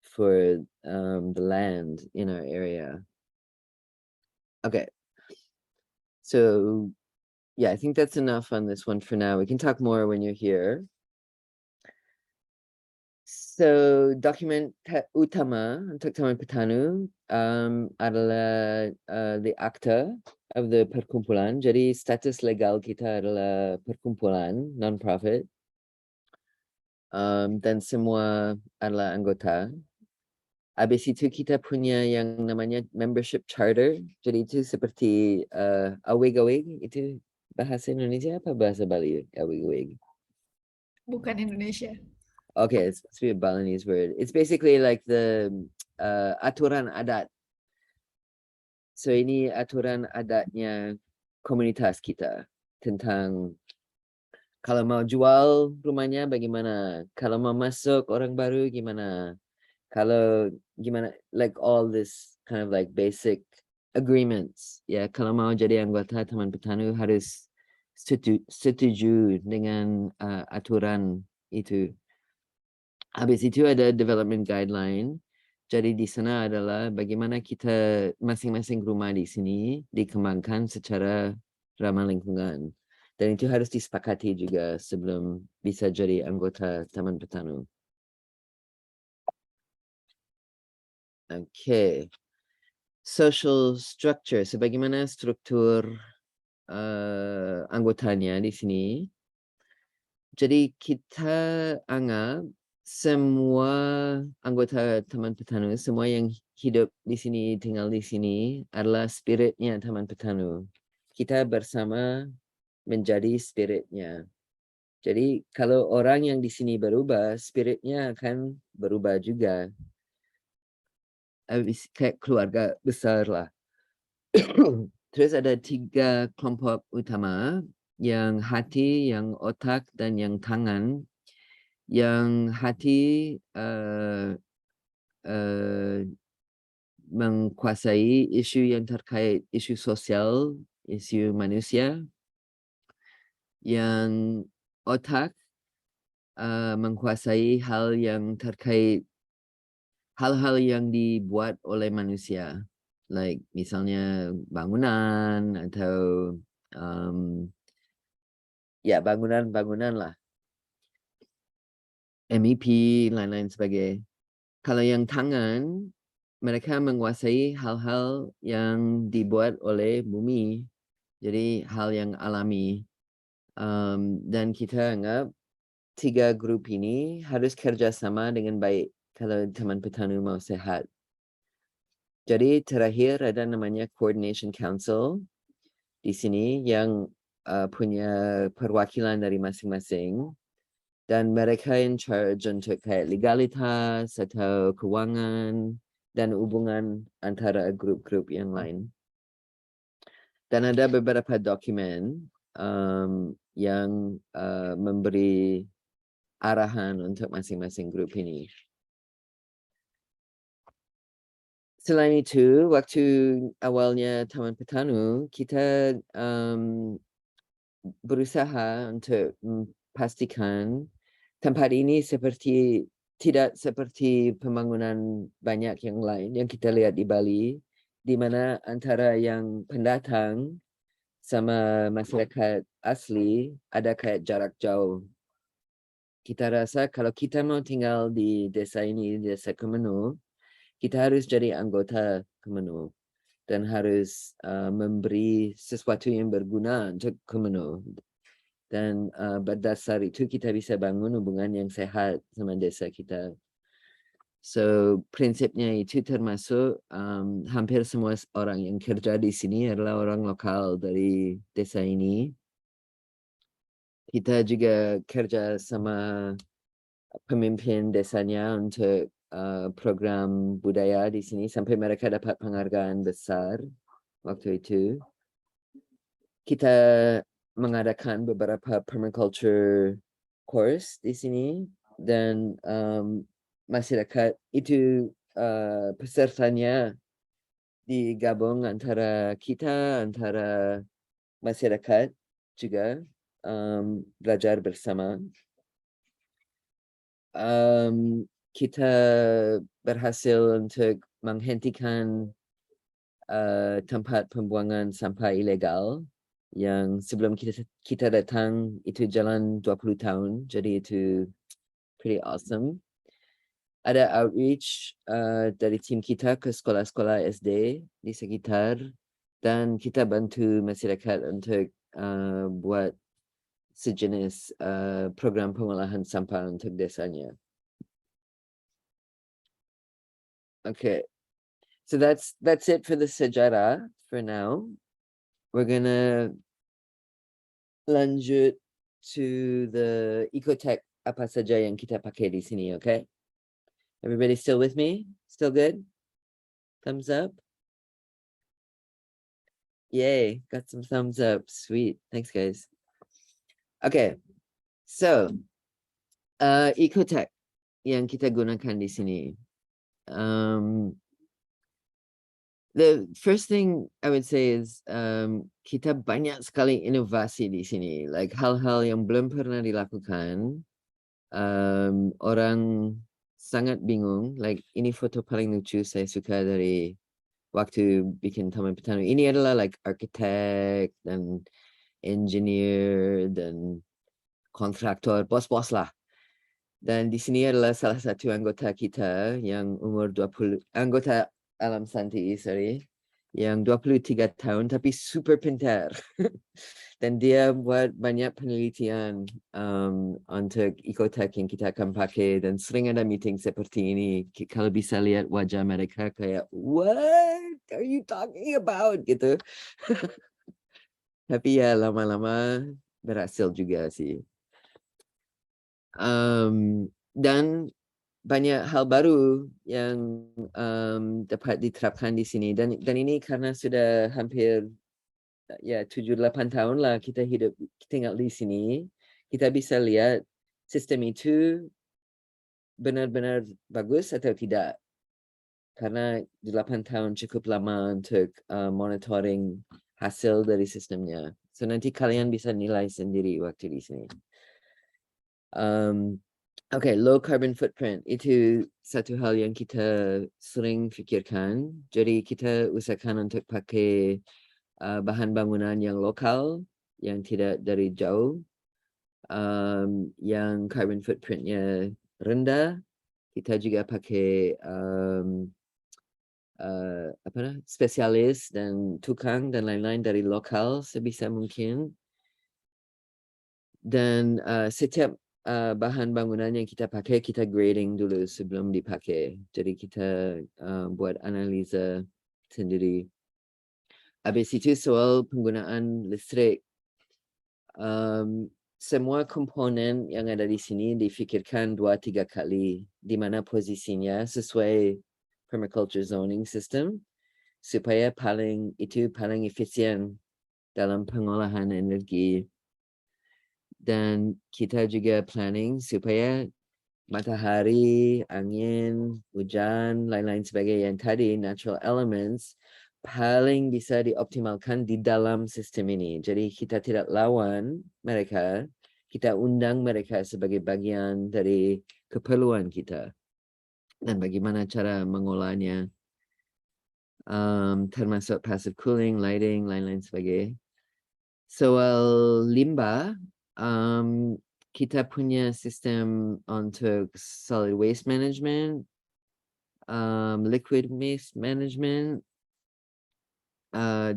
for the land in our area. Okay. So yeah, I think that's enough on this one for now. We can talk more when you're here. So dokumen utama untuk Taman Petanu adalah the akta of the perkumpulan. Jadi status legal kita adalah perkumpulan non-profit, dan semua adalah anggota. Habis itu kita punya yang namanya membership charter. Jadi itu seperti awig-awig. Itu bahasa Indonesia apa bahasa Bali? Awig-awig. Bukan Indonesia. Okay, it's supposed to be a Balinese word. It's basically like the aturan adat. So ini aturan adatnya komunitas kita tentang kalau mau jual rumahnya bagaimana, kalau mau masuk orang baru gimana, kalau gimana, like all this kind of like basic agreements. Ya, kalau mau jadi anggota Taman Petanu harus setuju dengan aturan itu. Habis itu ada development guideline. Jadi di sana adalah bagaimana kita masing-masing rumah di sini dikembangkan secara ramah lingkungan. Dan itu harus disepakati juga sebelum bisa jadi anggota Taman Petanu. Okay. Social structure. Sebagaimana struktur anggotanya di sini. Jadi kita anggap semua anggota Taman Petanu, semua yang hidup di sini, tinggal di sini, adalah spiritnya Taman Petanu. Kita bersama menjadi spiritnya. Jadi kalau orang yang di sini berubah, spiritnya akan berubah juga. Kayak keluarga besar lah. Terus ada 3 kelompok utama, yang hati, yang otak, dan yang tangan. Yang hati menguasai isu yang terkait isu sosial, isu manusia, yang otak menguasai hal yang terkait hal-hal yang dibuat oleh manusia, like misalnya bangunan atau ya bangunan lah, MEP, lain-lain sebagainya. Kalau yang tangan, mereka menguasai hal-hal yang dibuat oleh bumi, jadi hal yang alami. Dan kita anggap 3 grup ini harus kerjasama dengan baik kalau Taman Petanu mau sehat. Jadi terakhir ada namanya Coordination Council di sini yang punya perwakilan dari masing-masing. Dan mereka in charge untuk kayak legalitas atau keuangan dan hubungan antara grup-grup yang lain. Dan ada beberapa dokumen yang memberi arahan untuk masing-masing grup ini. Selain itu, waktu awalnya Taman Petanu, kita berusaha untuk pastikan tempat ini tidak seperti pembangunan banyak yang lain yang kita lihat di Bali, di mana antara yang pendatang sama masyarakat asli ada kayak jarak jauh. Kita rasa kalau kita mau tinggal di desa ini, desa Kemenu, kita harus jadi anggota Kemenu dan harus memberi sesuatu yang berguna untuk Kemenu. Dan berdasar itu kita bisa bangun hubungan yang sehat sama desa kita. So prinsipnya itu termasuk hampir semua orang yang kerja di sini adalah orang lokal dari desa ini. Kita juga kerja sama pemimpin desanya untuk program budaya di sini sampai mereka dapat penghargaan besar waktu itu. Kita mengadakan beberapa permaculture course di sini dan masyarakat itu pesertanya digabung antara kita, antara masyarakat juga belajar bersama. Kita berhasil untuk menghentikan tempat pembuangan sampah ilegal yang sebelum kita datang itu jalan 20 tahun, jadi itu pretty awesome. Ada outreach dari tim kita ke sekolah-sekolah SD di sekitar dan kita bantu masyarakat untuk buat sejenis program pengolahan sampah untuk desanya. Okay, so that's it for the sejarah for now. We're gonna lanjut to the ecotech apa saja yang kita pakai di sini, okay? Everybody still with me? Still good? Thumbs up? Yay, got some thumbs up. Sweet. Thanks, guys. Okay, so ecotech yang kita gunakan di sini. The first thing I would say is kita banyak sekali inovasi di sini, like hal-hal yang belum pernah dilakukan. Orang sangat bingung, like ini foto paling lucu saya suka dari waktu bikin Taman Petanu. Ini adalah like arsitek dan engineer dan kontraktor, bos-bos lah. Dan di sini adalah salah satu anggota kita yang umur 20, anggota Alam Santi, sorry, yang 23 tahun tapi super pintar. Dan dia buat banyak penelitian untuk ecotech yang kita akan pakai dan sering ada meeting seperti ini. Kalau bisa lihat wajah mereka kayak, what are you talking about? Gitu. Tapi ya lama-lama berhasil juga sih. Dan banyak hal baru yang dapat diterapkan di sini dan ini karena sudah hampir ya 7-8 tahun lah kita tinggal di sini, kita bisa lihat sistem itu benar-benar bagus atau tidak. karena 8 tahun cukup lama untuk monitoring hasil dari sistemnya. So nanti kalian bisa nilai sendiri waktu di sini. Okay, low carbon footprint itu satu hal yang kita sering fikirkan. Jadi kita usahakan untuk pakai bahan bangunan yang lokal, yang tidak dari jauh, yang carbon footprintnya rendah. Kita juga pakai spesialis dan tukang dan lain-lain dari lokal sebisa mungkin. Dan setiap bahan bangunan yang kita pakai, kita grading dulu sebelum dipakai. Jadi kita buat analisa sendiri. Habis itu soal penggunaan listrik. Semua komponen yang ada di sini difikirkan 2-3 kali di mana posisinya sesuai permaculture zoning system supaya paling efisien dalam pengolahan energi. Dan kita juga planning supaya matahari, angin, hujan, lain-lain sebagainya yang tadi, natural elements, paling bisa dioptimalkan di dalam sistem ini. Jadi kita tidak lawan mereka, kita undang mereka sebagai bagian dari keperluan kita. Dan bagaimana cara mengolahnya, termasuk passive cooling, lighting, lain-lain sebagainya. Soal limbah, kita punya sistem untuk solid waste management, liquid waste management,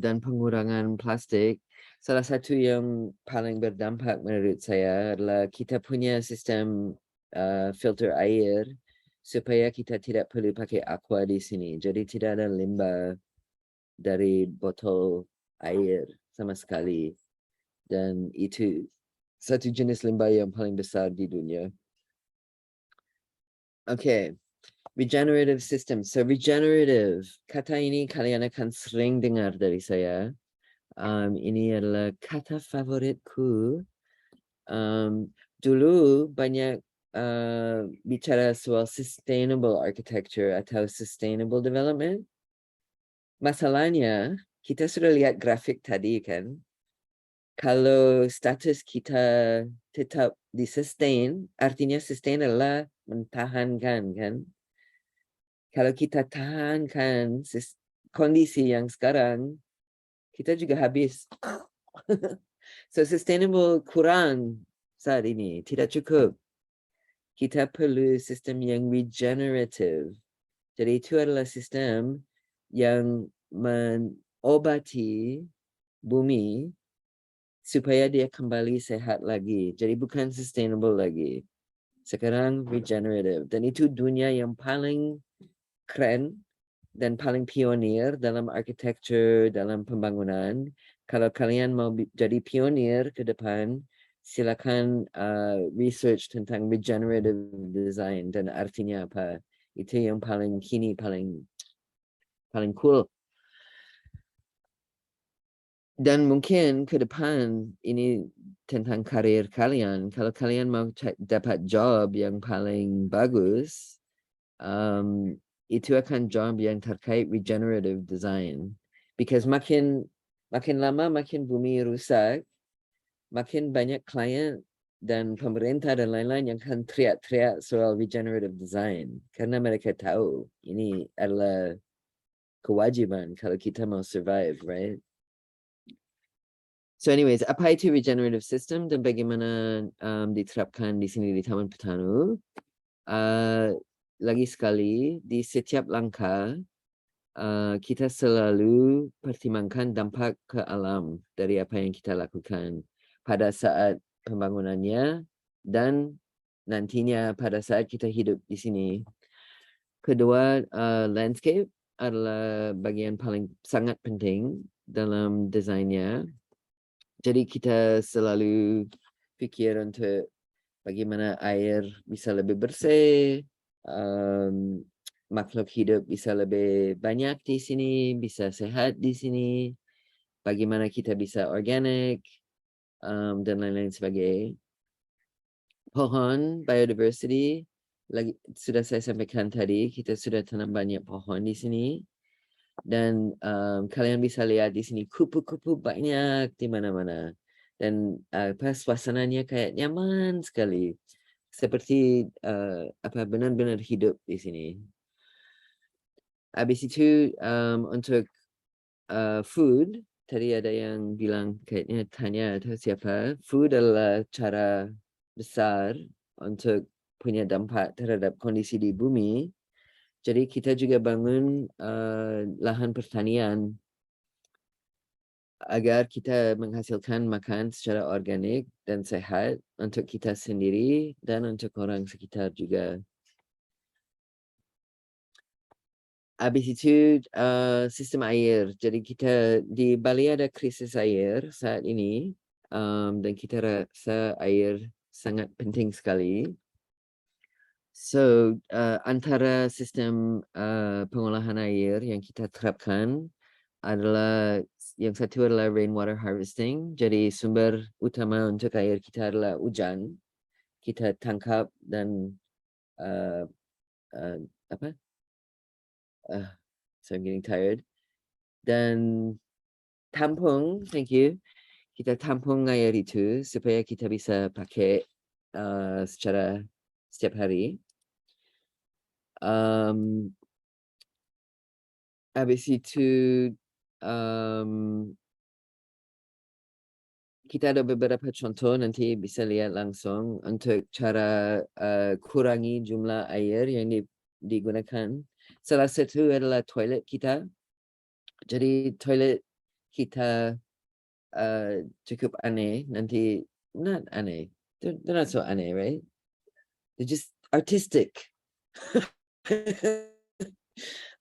dan pengurangan plastik. Salah satu yang paling berdampak menurut saya adalah kita punya sistem filter air supaya kita tidak perlu pakai aqua di sini. Jadi tidak ada limbah dari botol air sama sekali. Dan itu satu jenis limbah yang paling besar di dunia. Okay, regenerative system. So regenerative, kata ini kalian akan sering dengar dari saya. Ini adalah kata favoritku. Dulu banyak bicara soal sustainable architecture atau sustainable development. Masalahnya, kita sudah lihat grafik tadi kan. Kalau status kita tetap di-sustain, artinya sustain adalah mentahankan kan. Kalau kita tahankan kondisi yang sekarang, kita juga habis. So sustainable kurang saat ini, tidak cukup. Kita perlu sistem yang regenerative. Jadi itu adalah sistem yang mengobati bumi supaya dia kembali sehat lagi. Jadi bukan sustainable lagi. Sekarang regenerative. Dan itu dunia yang paling keren dan paling pionir dalam architecture, dalam pembangunan. Kalau kalian mau jadi pionir ke depan, silakan research tentang regenerative design dan artinya apa. Itu yang paling kini, paling cool. Dan mungkin ke depan ini tentang karir kalian. Kalau kalian mau dapat job yang paling bagus, itu akan job yang terkait regenerative design. Because makin lama makin bumi rusak, makin banyak klien dan pemerintah dan lain-lain yang akan teriak-teriak soal regenerative design. Karena mereka tahu ini adalah kewajiban kalau kita mau survive, right? So anyways, apa itu regenerative system dan bagaimana diterapkan di sini di Taman Petanu? Lagi sekali, di setiap langkah, kita selalu pertimbangkan dampak ke alam dari apa yang kita lakukan pada saat pembangunannya dan nantinya pada saat kita hidup di sini. Kedua, landscape adalah bagian paling sangat penting dalam desainnya. Jadi kita selalu pikir untuk bagaimana air bisa lebih bersih, makhluk hidup bisa lebih banyak di sini, bisa sehat di sini, bagaimana kita bisa organik, dan lain-lain sebagainya. Pohon, biodiversity, sudah saya sampaikan tadi, kita sudah tanam banyak pohon di sini. Dan kalian bisa lihat di sini kupu-kupu banyak di mana-mana. Dan suasananya kayak nyaman sekali. Seperti benar-benar hidup di sini. Habis itu untuk food, tadi ada yang bilang kayaknya tanya atau siapa, food adalah cara besar untuk punya dampak terhadap kondisi di bumi. Jadi kita juga bangun lahan pertanian agar kita menghasilkan makan secara organik dan sehat untuk kita sendiri dan untuk orang sekitar juga. Habis itu sistem air. Jadi kita di Bali ada krisis air saat ini dan kita rasa air sangat penting sekali. So antara sistem pengolahan air yang kita terapkan adalah yang satu adalah rainwater harvesting. Jadi sumber utama untuk air kita adalah hujan. Kita tangkap dan so I'm getting tired. Dan tampung, thank you. Kita tampung air itu supaya kita bisa pakai secara setiap hari. Habis itu kita ada beberapa contoh, nanti bisa lihat langsung untuk cara kurangi jumlah air yang digunakan. Salah satu adalah toilet kita. Jadi toilet kita cukup aneh, nanti not aneh. They're not so aneh, right? They're just artistic.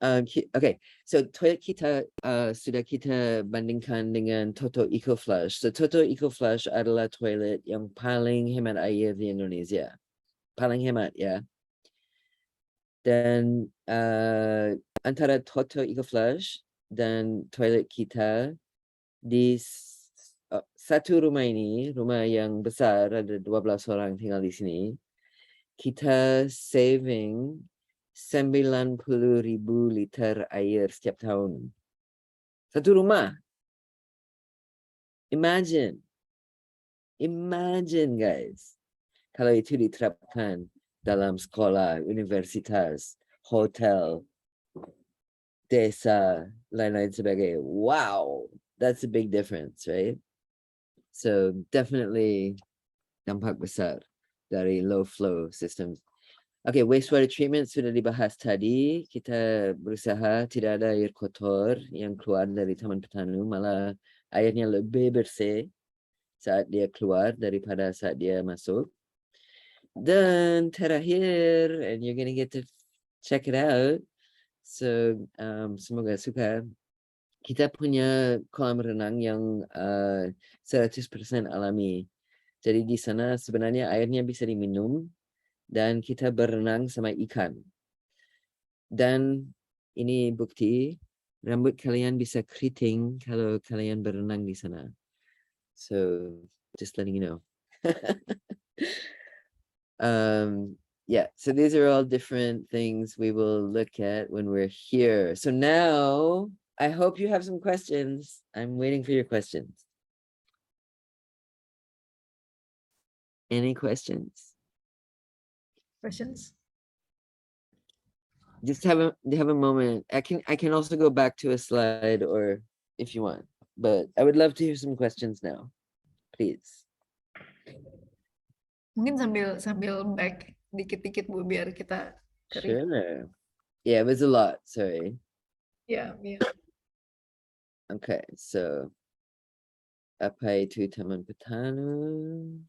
Okay, so toilet kita sudah kita bandingkan dengan Toto Eco Flush. So Toto Eco Flush adalah toilet yang paling hemat air di Indonesia. Paling hemat ya. Dan antara Toto Eco Flush dan toilet kita di satu rumah ini, rumah yang besar, ada 12 orang tinggal di sini, kita saving 90.000 liter air setiap tahun. Satu rumah. Imagine guys. Kalau itu diterapkan dalam sekolah, universitas, hotel, desa, lain-lain sebagainya. Wow, that's a big difference, right? So definitely dampak besar dari low flow systems. Okay, wastewater treatment sudah dibahas tadi. Kita berusaha tidak ada air kotor yang keluar dari Taman Petanu, malah airnya lebih bersih saat dia keluar daripada saat dia masuk. Dan terakhir, and you're gonna get to check it out. So semoga suka. Kita punya kolam renang yang 100% alami. Jadi di sana sebenarnya airnya bisa diminum. Dan kita berenang sama ikan. Dan ini bukti rambut kalian bisa keriting kalau kalian berenang di sana. So just letting you know. Yeah, so these are all different things we will look at when we're here. So now I hope you have some questions. I'm waiting for your questions. Any questions? Questions? Just have a moment. I can also go back to a slide or if you want, but I would love to hear some questions now, please. Mungkin sambil back dikit-dikit Bu biar kita kering. Sure. Yeah, it was a lot. Sorry. Yeah. Okay, so apa itu Taman Petanu?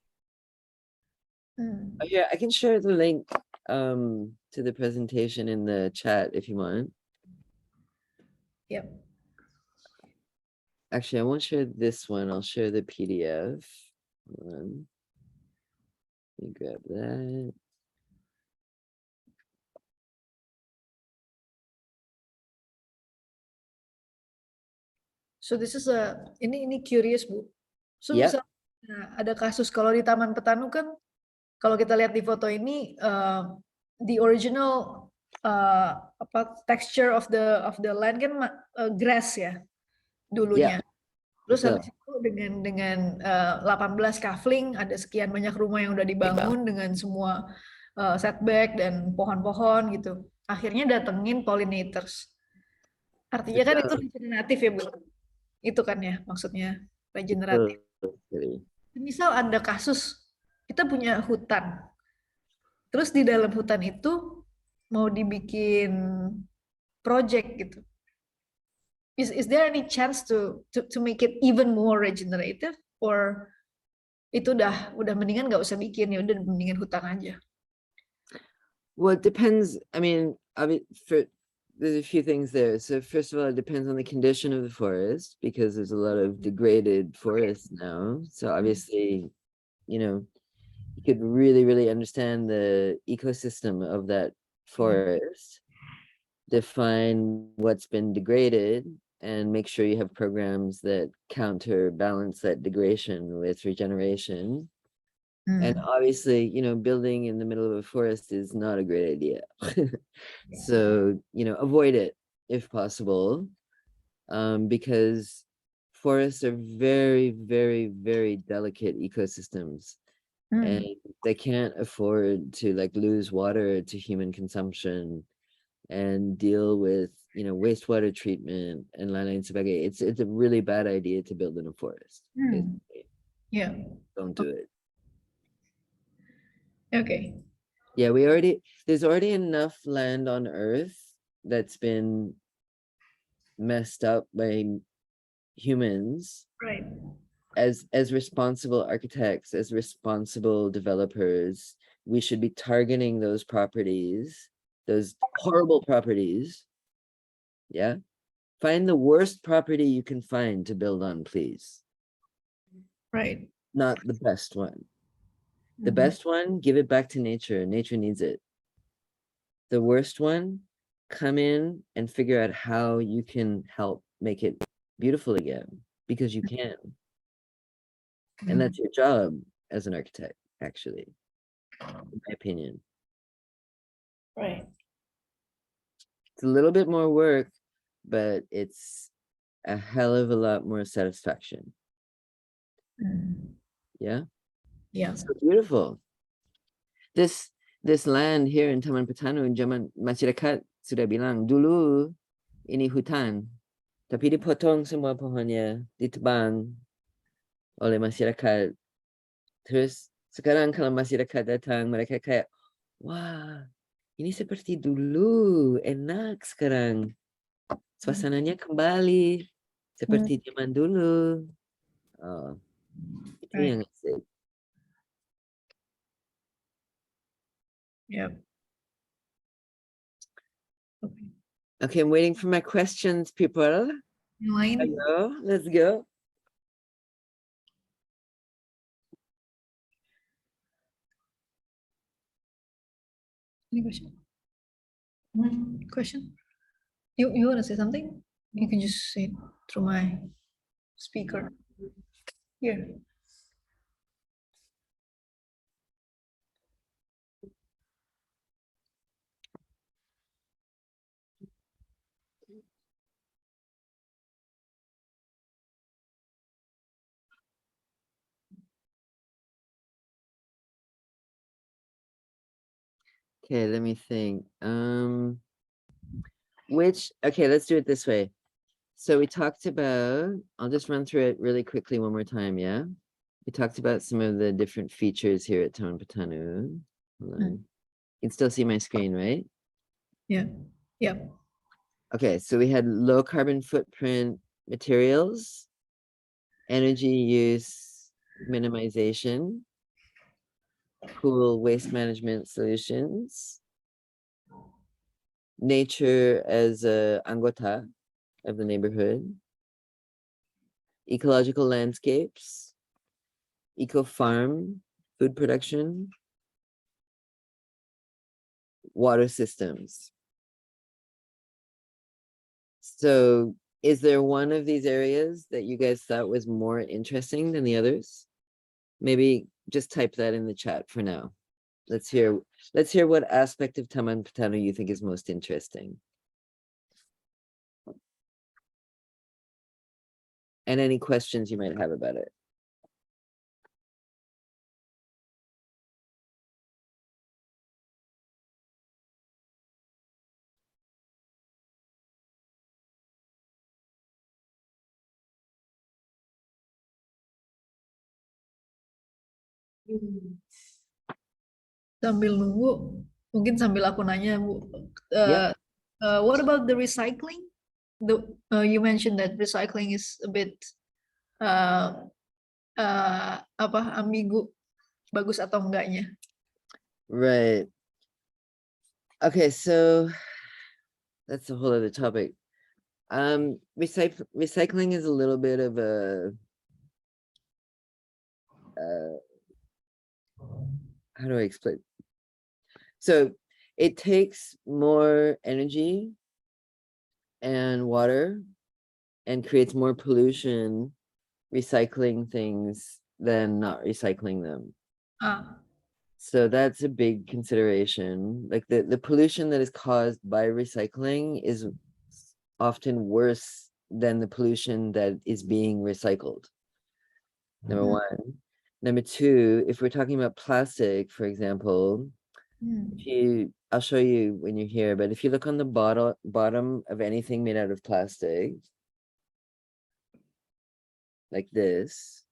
Oh, yeah, I can share the link to the presentation in the chat if you want. Yep. Actually, I won't share this one. I'll share the PDF. Hold on. Let me grab that. So this is ini curious Bu. So Yep. misalnya ada kasus kalau di Taman Petanu kan, kalau kita lihat di foto ini the original texture of the land kan grass ya dulunya. Terus betul. habis itu dengan 18 kafling, ada sekian banyak rumah yang udah dibangun dengan semua setback dan pohon-pohon gitu. Akhirnya datengin pollinators. Artinya kan itu Betul, regeneratif ya, Bu. Itu kan ya maksudnya betul regeneratif. sekali. Misal ada kasus kita punya hutan. Terus di dalam hutan itu mau dibikin project gitu. Is there any chance to make it even more regenerative, or itu udah mendingan nggak usah bikin, ya udah mendingan hutan aja? Well, it depends. I mean, there's a few things there. So first of all, it depends on the condition of the forest, because there's a lot of degraded forests now. So obviously, you know, you could really, really understand the ecosystem of that forest, define what's been degraded, and make sure you have programs that counterbalance that degradation with regeneration. And obviously, you know, building in the middle of a forest is not a great idea. So, you know, avoid it if possible, because forests are very, very, very delicate ecosystems, and they can't afford to like lose water to human consumption and deal with, you know, wastewater treatment and lain-lain sebagainya. It's a really bad idea to build in a forest. Basically. Yeah. Don't do it. Okay. Yeah, there's already enough land on Earth that's been messed up by humans. Right. As responsible architects, as responsible developers, we should be targeting those properties, those horrible properties. Yeah. Find the worst property you can find to build on, please. Right. Not the best one. The best one, give it back to nature. Nature needs it. The worst one, come in and figure out how you can help make it beautiful again, because you can. And that's your job as an architect, actually, in my opinion. Right. It's a little bit more work, but it's a hell of a lot more satisfaction. Yeah? Yeah. So beautiful. This land here in Taman Petanu, zaman masyarakat sudah bilang, dulu ini hutan, tapi dipotong semua pohonnya, ditebang oleh masyarakat. Terus sekarang kalau masyarakat datang, mereka kayak, wah, ini seperti dulu, enak sekarang. Suasananya kembali seperti zaman dulu. Oh, itu yang asik. Yeah. Okay. Okay, I'm waiting for my questions, people. Yang lain? Hello, let's go. Any question? Question? You want to say something? You can just say it through my speaker. Here. Okay, let me think. Okay, let's do it this way. So we talked about, I'll just run through it really quickly one more time, yeah? We talked about some of the different features here at Taman Petanu. Hold on. You can still see my screen, right? Yeah. Yeah. Okay, so we had low carbon footprint materials, energy use minimization, cool waste management solutions, nature as a anggota of the neighborhood, ecological landscapes, eco-farm, food production, water systems. So is there one of these areas that you guys thought was more interesting than the others? Maybe just type that in the chat for now. Let's hear let's hear what aspect of Taman Petanu you think is most interesting. And any questions you might have about it. Sambil nunggu, mungkin sambil aku nanya, Bu. Yeah. What about the recycling? You mentioned that recycling is a bit ambigu, bagus atau enggaknya. Right. Okay, so that's a whole other topic. Recycling is a little bit of a how do I explain? So it takes more energy and water and creates more pollution recycling things than not recycling them. So that's a big consideration. Like the pollution that is caused by recycling is often worse than the pollution that is being recycled. Number one. Number two, if we're talking about plastic, for example, I'll show you when you're here, but if you look on the bottom of anything made out of plastic, like this,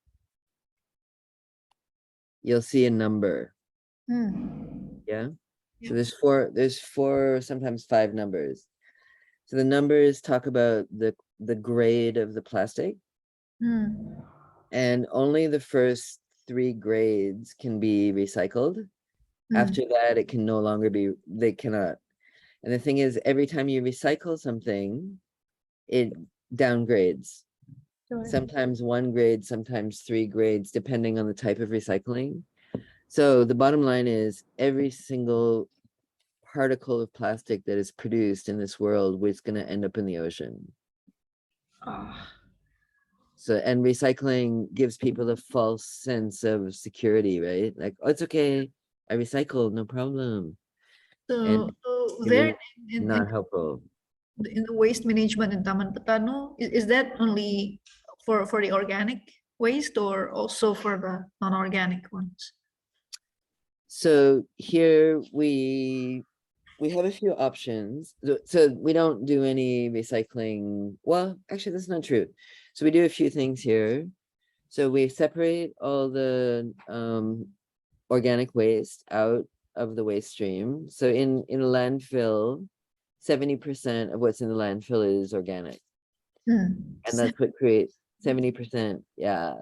you'll see a number. Yeah. So there's four, sometimes 5 numbers. So the numbers talk about the grade of the plastic. And only the first 3 grades can be recycled. After that, it can no longer be, they cannot. And the thing is, every time you recycle something, it downgrades. Sometimes 1 grade, sometimes 3 grades, depending on the type of recycling. So the bottom line is every single particle of plastic that is produced in this world is going to end up in the ocean. So, and recycling gives people a false sense of security, right? Like, oh, it's okay, I recycled, no problem. So there not helpful. In the waste management in Taman Petanu, is that only for the organic waste or also for the non-organic ones? So here we have a few options. So we don't do any recycling. Well, actually, that's not true. So we do a few things here. So we separate all the organic waste out of the waste stream. So in a landfill, 70% of what's in the landfill is organic. And that's what creates 70%. Yeah.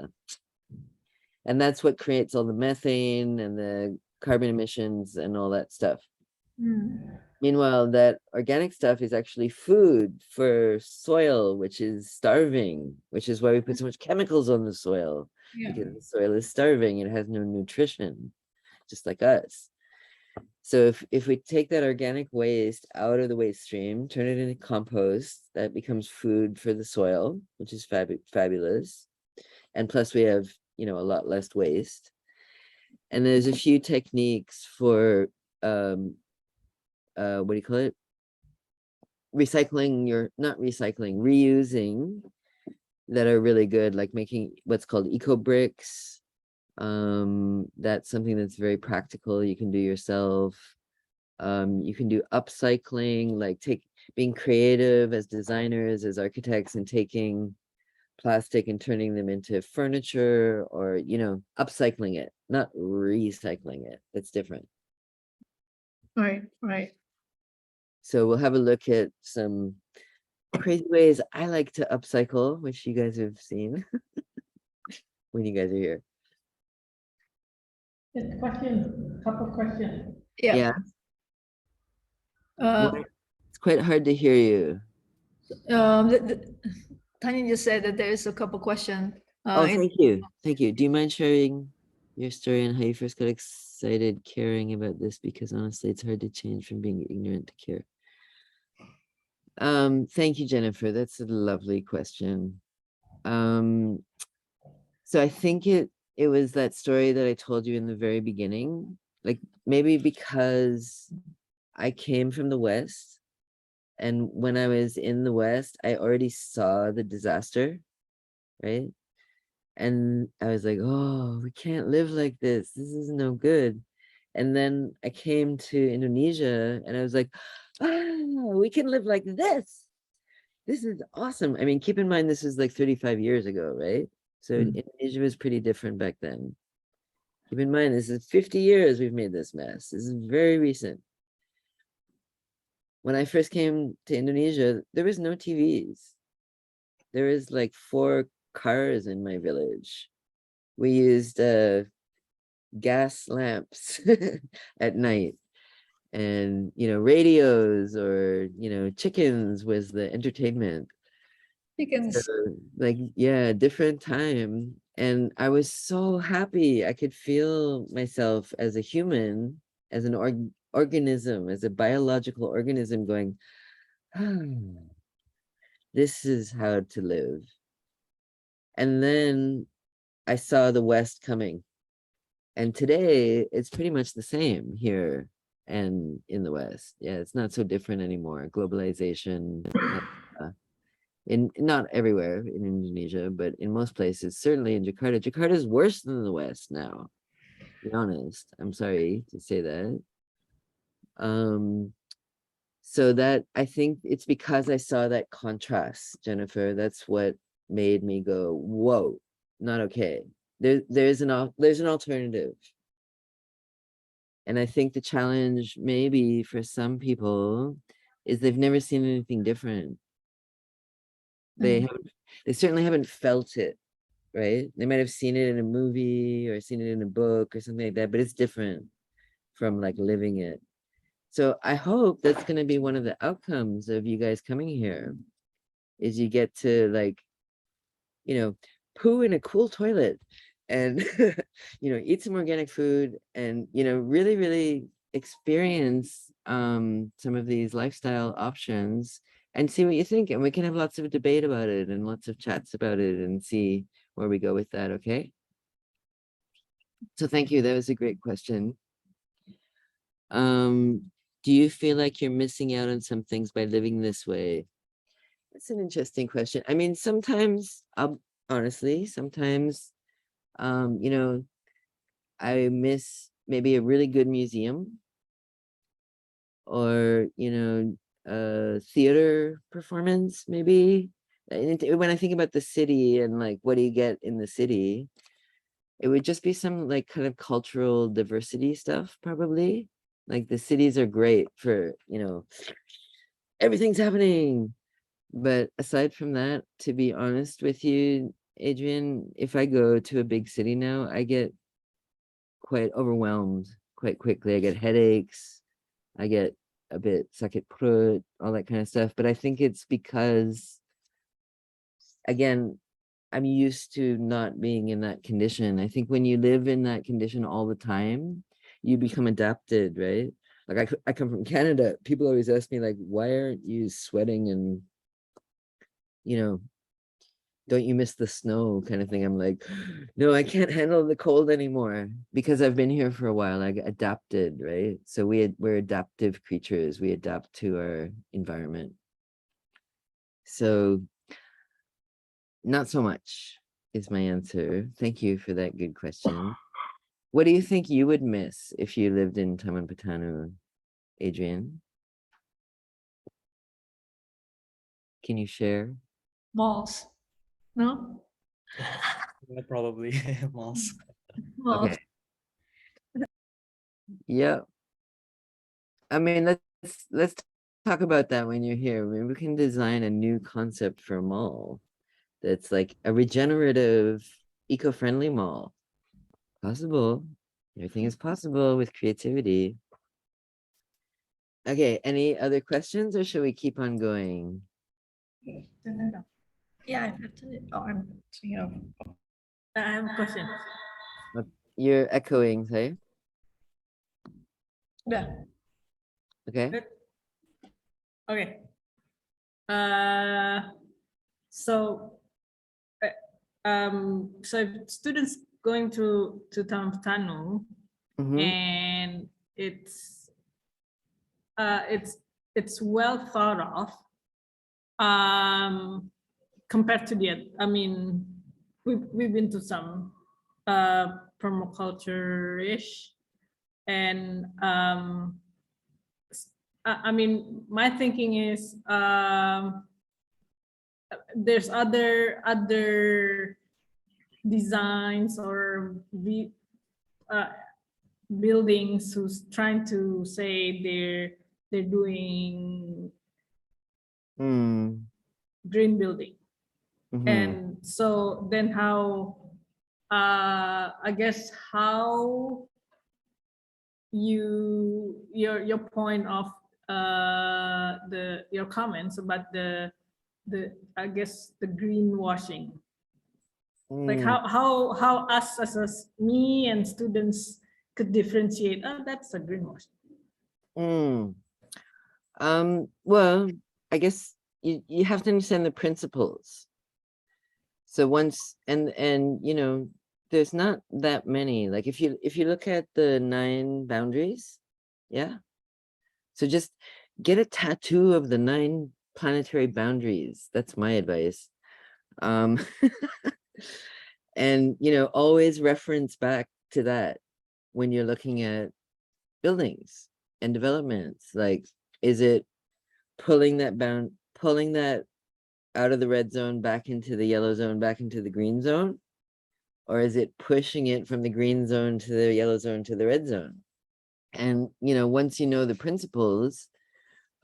And that's what creates all the methane and the carbon emissions and all that stuff. Meanwhile, that organic stuff is actually food for soil, which is starving, which is why we put so much chemicals on the soil, because the soil is starving. It has no nutrition, just like us. So if we take that organic waste out of the waste stream, turn it into compost, that becomes food for the soil, which is fabulous. And plus we have, a lot less waste. And there's a few techniques for, what do you call it? Reusing that are really good, like making what's called eco bricks. That's something that's very practical. You can do yourself. You can do upcycling, like being creative as designers, as architects, and taking plastic and turning them into furniture, or upcycling it, not recycling it. That's different. Right. So we'll have a look at some crazy ways I like to upcycle, which you guys have seen when you guys are here. Couple questions. Yeah. It's quite hard to hear you. Tanya just said that there is a couple questions. Thank you. Do you mind sharing your story and how you first got excited caring about this? Because honestly, it's hard to change from being ignorant to care. Thank you, Jennifer. That's a lovely question. So I think it was that story that I told you in the very beginning like maybe because I came from the West, and when I was in the West, I already saw the disaster, right? And I was like, oh, we can't live like this. This is no good. And then I came to Indonesia and I was like, we can live like this. This is awesome. I mean, keep in mind, this is like 35 years ago, right? So Indonesia was pretty different back then. Keep in mind, this is 50 years we've made this mess. This is very recent. When I first came to Indonesia, there was no TVs. There was like 4 cars in my village. We used gas lamps at night, and radios, or chickens was the entertainment. Chickens. So, like, yeah, different time. And I was so happy. I could feel myself as a human, as an organism, as a biological organism going, this is how to live. And then I saw the West coming. And today it's pretty much the same here and in the West. Yeah, it's not so different anymore. Globalization, in not everywhere in Indonesia, but in most places, certainly in Jakarta. Jakarta is worse than the West now. To be honest, I'm sorry to say that. So that, I think it's because I saw that contrast, Jennifer. That's what made me go, whoa, not okay. There's an alternative. And I think the challenge maybe for some people is they've never seen anything different. They certainly haven't felt it, right? They might have seen it in a movie or seen it in a book or something like that, but it's different from like living it. So I hope that's going to be one of the outcomes of you guys coming here, is you get to like, poo in a cool toilet, and eat some organic food, and really, really experience some of these lifestyle options and see what you think. And we can have lots of debate about it and lots of chats about it and see where we go with that. Okay. So thank you. That was a great question. Do you feel like you're missing out on some things by living this way? That's an interesting question. I mean, sometimes, honestly, sometimes, I miss maybe a really good museum, or, a theater performance, maybe. When I think about the city and like, what do you get in the city? It would just be some like kind of cultural diversity stuff, probably. Like the cities are great for, everything's happening. But aside from that, to be honest with you, Adrian, if I go to a big city now, I get quite overwhelmed quite quickly. I get headaches. I get a bit sakit perut, all that kind of stuff. But I think it's because, again, I'm used to not being in that condition. I think when you live in that condition all the time, you become adapted, right? Like I come from Canada. People always ask me like, why aren't you sweating and, don't you miss the snow kind of thing? I'm like, no, I can't handle the cold anymore, because I've been here for a while. I adapted, right? So we're adaptive creatures. We adapt to our environment. So not so much is my answer. Thank you for that good question. What do you think you would miss if you lived in Taman Petanu, Adrian? Can you share? Malls. No? Yeah, probably malls. Malls. Okay. Yeah. I mean, let's talk about that when you're here. Maybe we can design a new concept for a mall that's like a regenerative, eco-friendly mall. Possible. Everything is possible with creativity. Okay, any other questions, or should we keep on going? Yeah, I've had to. Oh, I'm thinking of. I have a question. You're echoing, say? Yeah. Okay. Good. Okay. So if students going to Taman Petanu, and it's well thought of compared to the, I mean, we've been to some permaculture-ish, and I mean, my thinking is there's other designs or buildings who's trying to say they're doing green building. And so then how I guess how your point of your comments about the I guess the greenwashing, like how us as me and students could differentiate, oh, that's a greenwashing. Well, I guess you have to understand the principles. So once and you know, there's not that many. Like if you look at the 9 boundaries, yeah. So just get a tattoo of the 9 planetary boundaries. That's my advice. And you know, always reference back to that when you're looking at buildings and developments. Like, is it pulling that out of the red zone back into the yellow zone, back into the green zone? Or is it pushing it from the green zone to the yellow zone to the red zone? And, you know, once you know the principles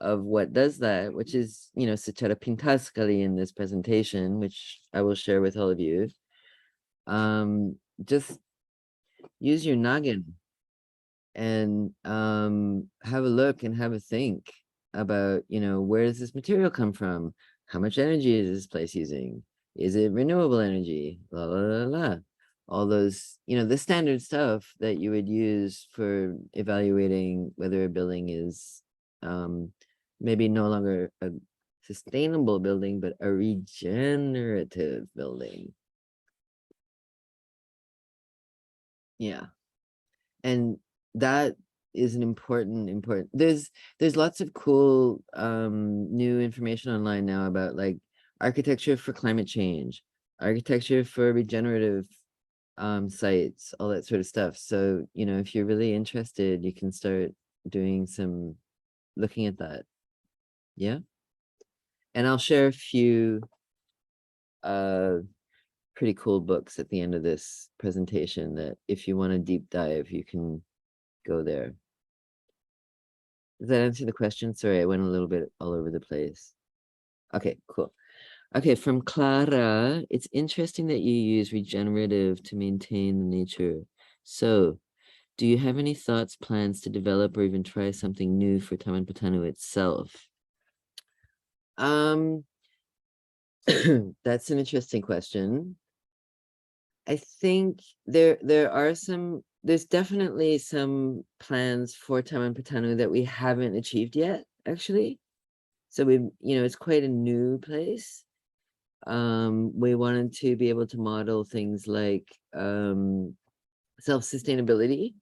of what does that, which is, you know, secara pintas sekali in this presentation, which I will share with all of you, just use your noggin and have a look and have a think about, you know, where does this material come from? How much energy is this place using? Is it renewable energy? La, la, la, la. All those, you know, the standard stuff that you would use for evaluating whether a building is maybe no longer a sustainable building, but a regenerative building. Yeah. And that is an important there's lots of cool new information online now about like architecture for climate change, architecture for regenerative sites, all that sort of stuff. So, you know, if you're really interested, you can start doing some looking at that. Yeah. And I'll share a few pretty cool books at the end of this presentation that if you want to deep dive, you can go there. Does that answer the question? Sorry, I went a little bit all over the place. Okay, cool. Okay, from Clara, it's interesting that you use regenerative to maintain the nature. So, do you have any thoughts, plans to develop or even try something new for Taman Petanu itself? That's an interesting question. I think there's definitely some plans for Taman Petanu that we haven't achieved yet, actually. So you know, it's quite a new place. We wanted to be able to model things like self-sustainability.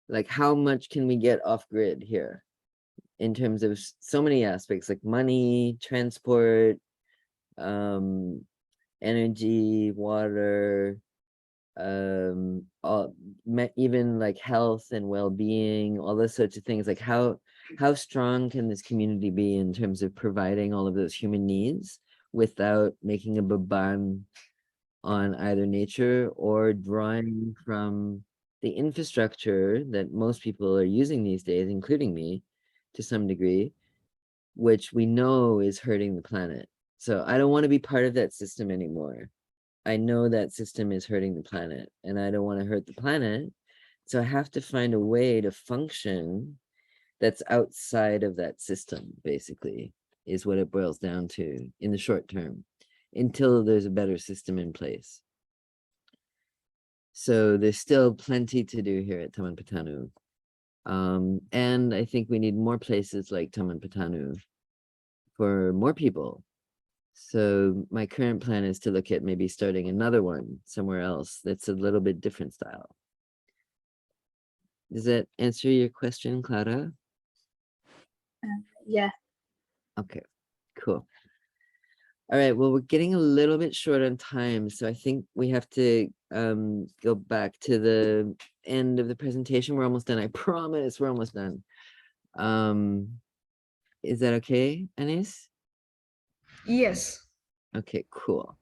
Like how much can we get off grid here in terms of so many aspects like money, transport, energy, water, even like health and well-being, all those sorts of things. Like how strong can this community be in terms of providing all of those human needs without making a beban on either nature or drawing from the infrastructure that most people are using these days, including me to some degree, which we know is hurting the planet. So I don't want to be part of that system anymore. I know that system is hurting the planet and I don't want to hurt the planet. So I have to find a way to function that's outside of that system, basically, is what it boils down to in the short term, until there's a better system in place. So there's still plenty to do here at Taman Petanu. And I think we need more places like Taman Petanu for more people. So my current plan is to look at maybe starting another one somewhere else that's a little bit different style. Does that answer your question, Clara? Yeah. Okay, cool. All right, well, we're getting a little bit short on time, so I think we have to go back to the end of the presentation. We're almost done. I promise we're almost done. Is that okay, Anis? Yes. Okay, cool.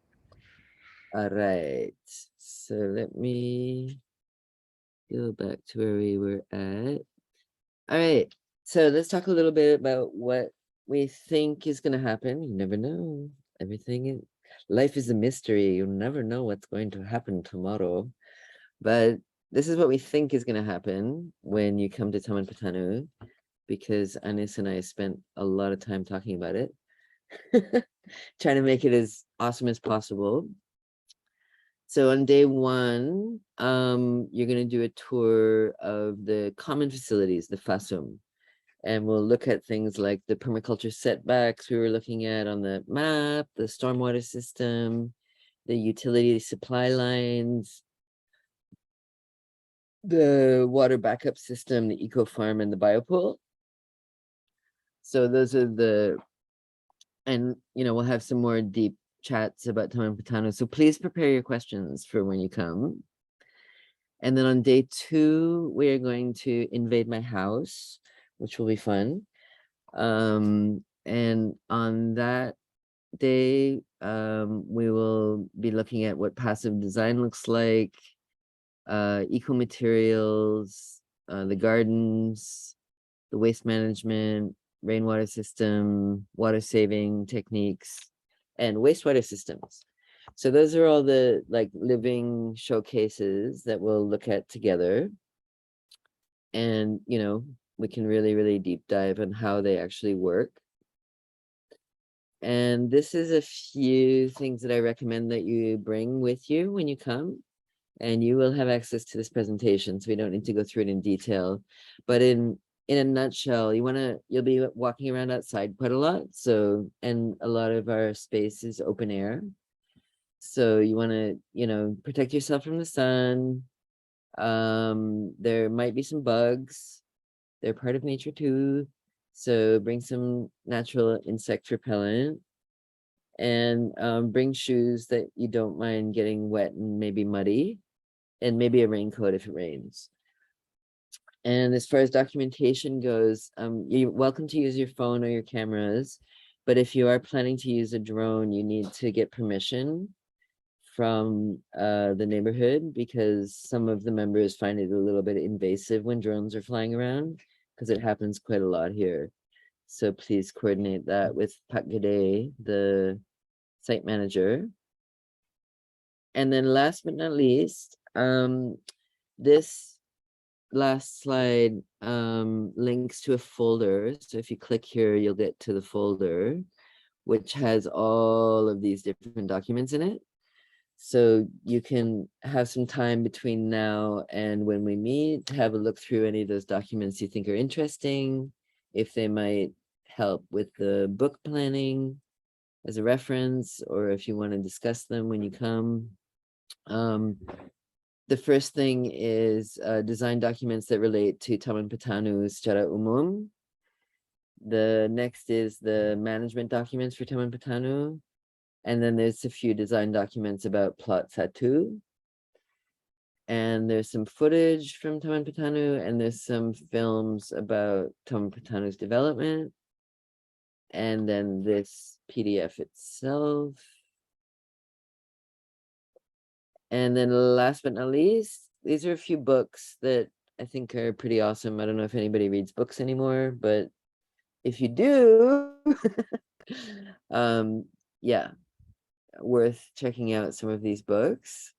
All right, so let me go back to where we were at. All right, so let's talk a little bit about what we think is going to happen. You never know. Life is a mystery. You'll never know what's going to happen tomorrow. But this is what we think is going to happen when you come to Taman Petanu, because Anis and I spent a lot of time talking about it, trying to make it as awesome as possible. So on day one, you're going to do a tour of the common facilities, the FASUM. And we'll look at things like the permaculture setbacks we were looking at on the map, the stormwater system, the utility supply lines, the water backup system, the eco farm, and the biopool. So those are and we'll have some more deep chats about Taman Petanu. So please prepare your questions for when you come. And then on day two, we are going to invade my house, which will be fun. And on that day, we will be looking at what passive design looks like, eco materials, the gardens, the waste management, rainwater system, water saving techniques, and wastewater systems. So those are all the living showcases that we'll look at together. And, we can really, really deep dive on how they actually work. And this is a few things that I recommend that you bring with you when you come. And you will have access to this presentation, so we don't need to go through it in detail. But in a nutshell, you'll be walking around outside quite a lot. So, and a lot of our space is open air. So you want to, protect yourself from the sun. There might be some bugs. They're part of nature too. So bring some natural insect repellent, and bring shoes that you don't mind getting wet and maybe muddy, and maybe a raincoat if it rains. And as far as documentation goes, you're welcome to use your phone or your cameras, but if you are planning to use a drone, you need to get permission from the neighborhood, because some of the members find it a little bit invasive when drones are flying around, because it happens quite a lot here. So please coordinate that with Pak Gede, the site manager. And then last but not least, this last slide links to a folder. So if you click here, you'll get to the folder, which has all of these different documents in it. So you can have some time between now and when we meet to have a look through any of those documents you think are interesting, if they might help with the book planning as a reference, or if you want to discuss them when you come. The first thing is design documents that relate to Taman Petanu secara umum. The next is the management documents for Taman Petanu. And then there's a few design documents about Plot Satu. And there's some footage from Taman Petanu, and there's some films about Taman Petanu's development. And then this PDF itself. And then last but not least, these are a few books that I think are pretty awesome. I don't know if anybody reads books anymore, but if you do, yeah, worth checking out some of these books.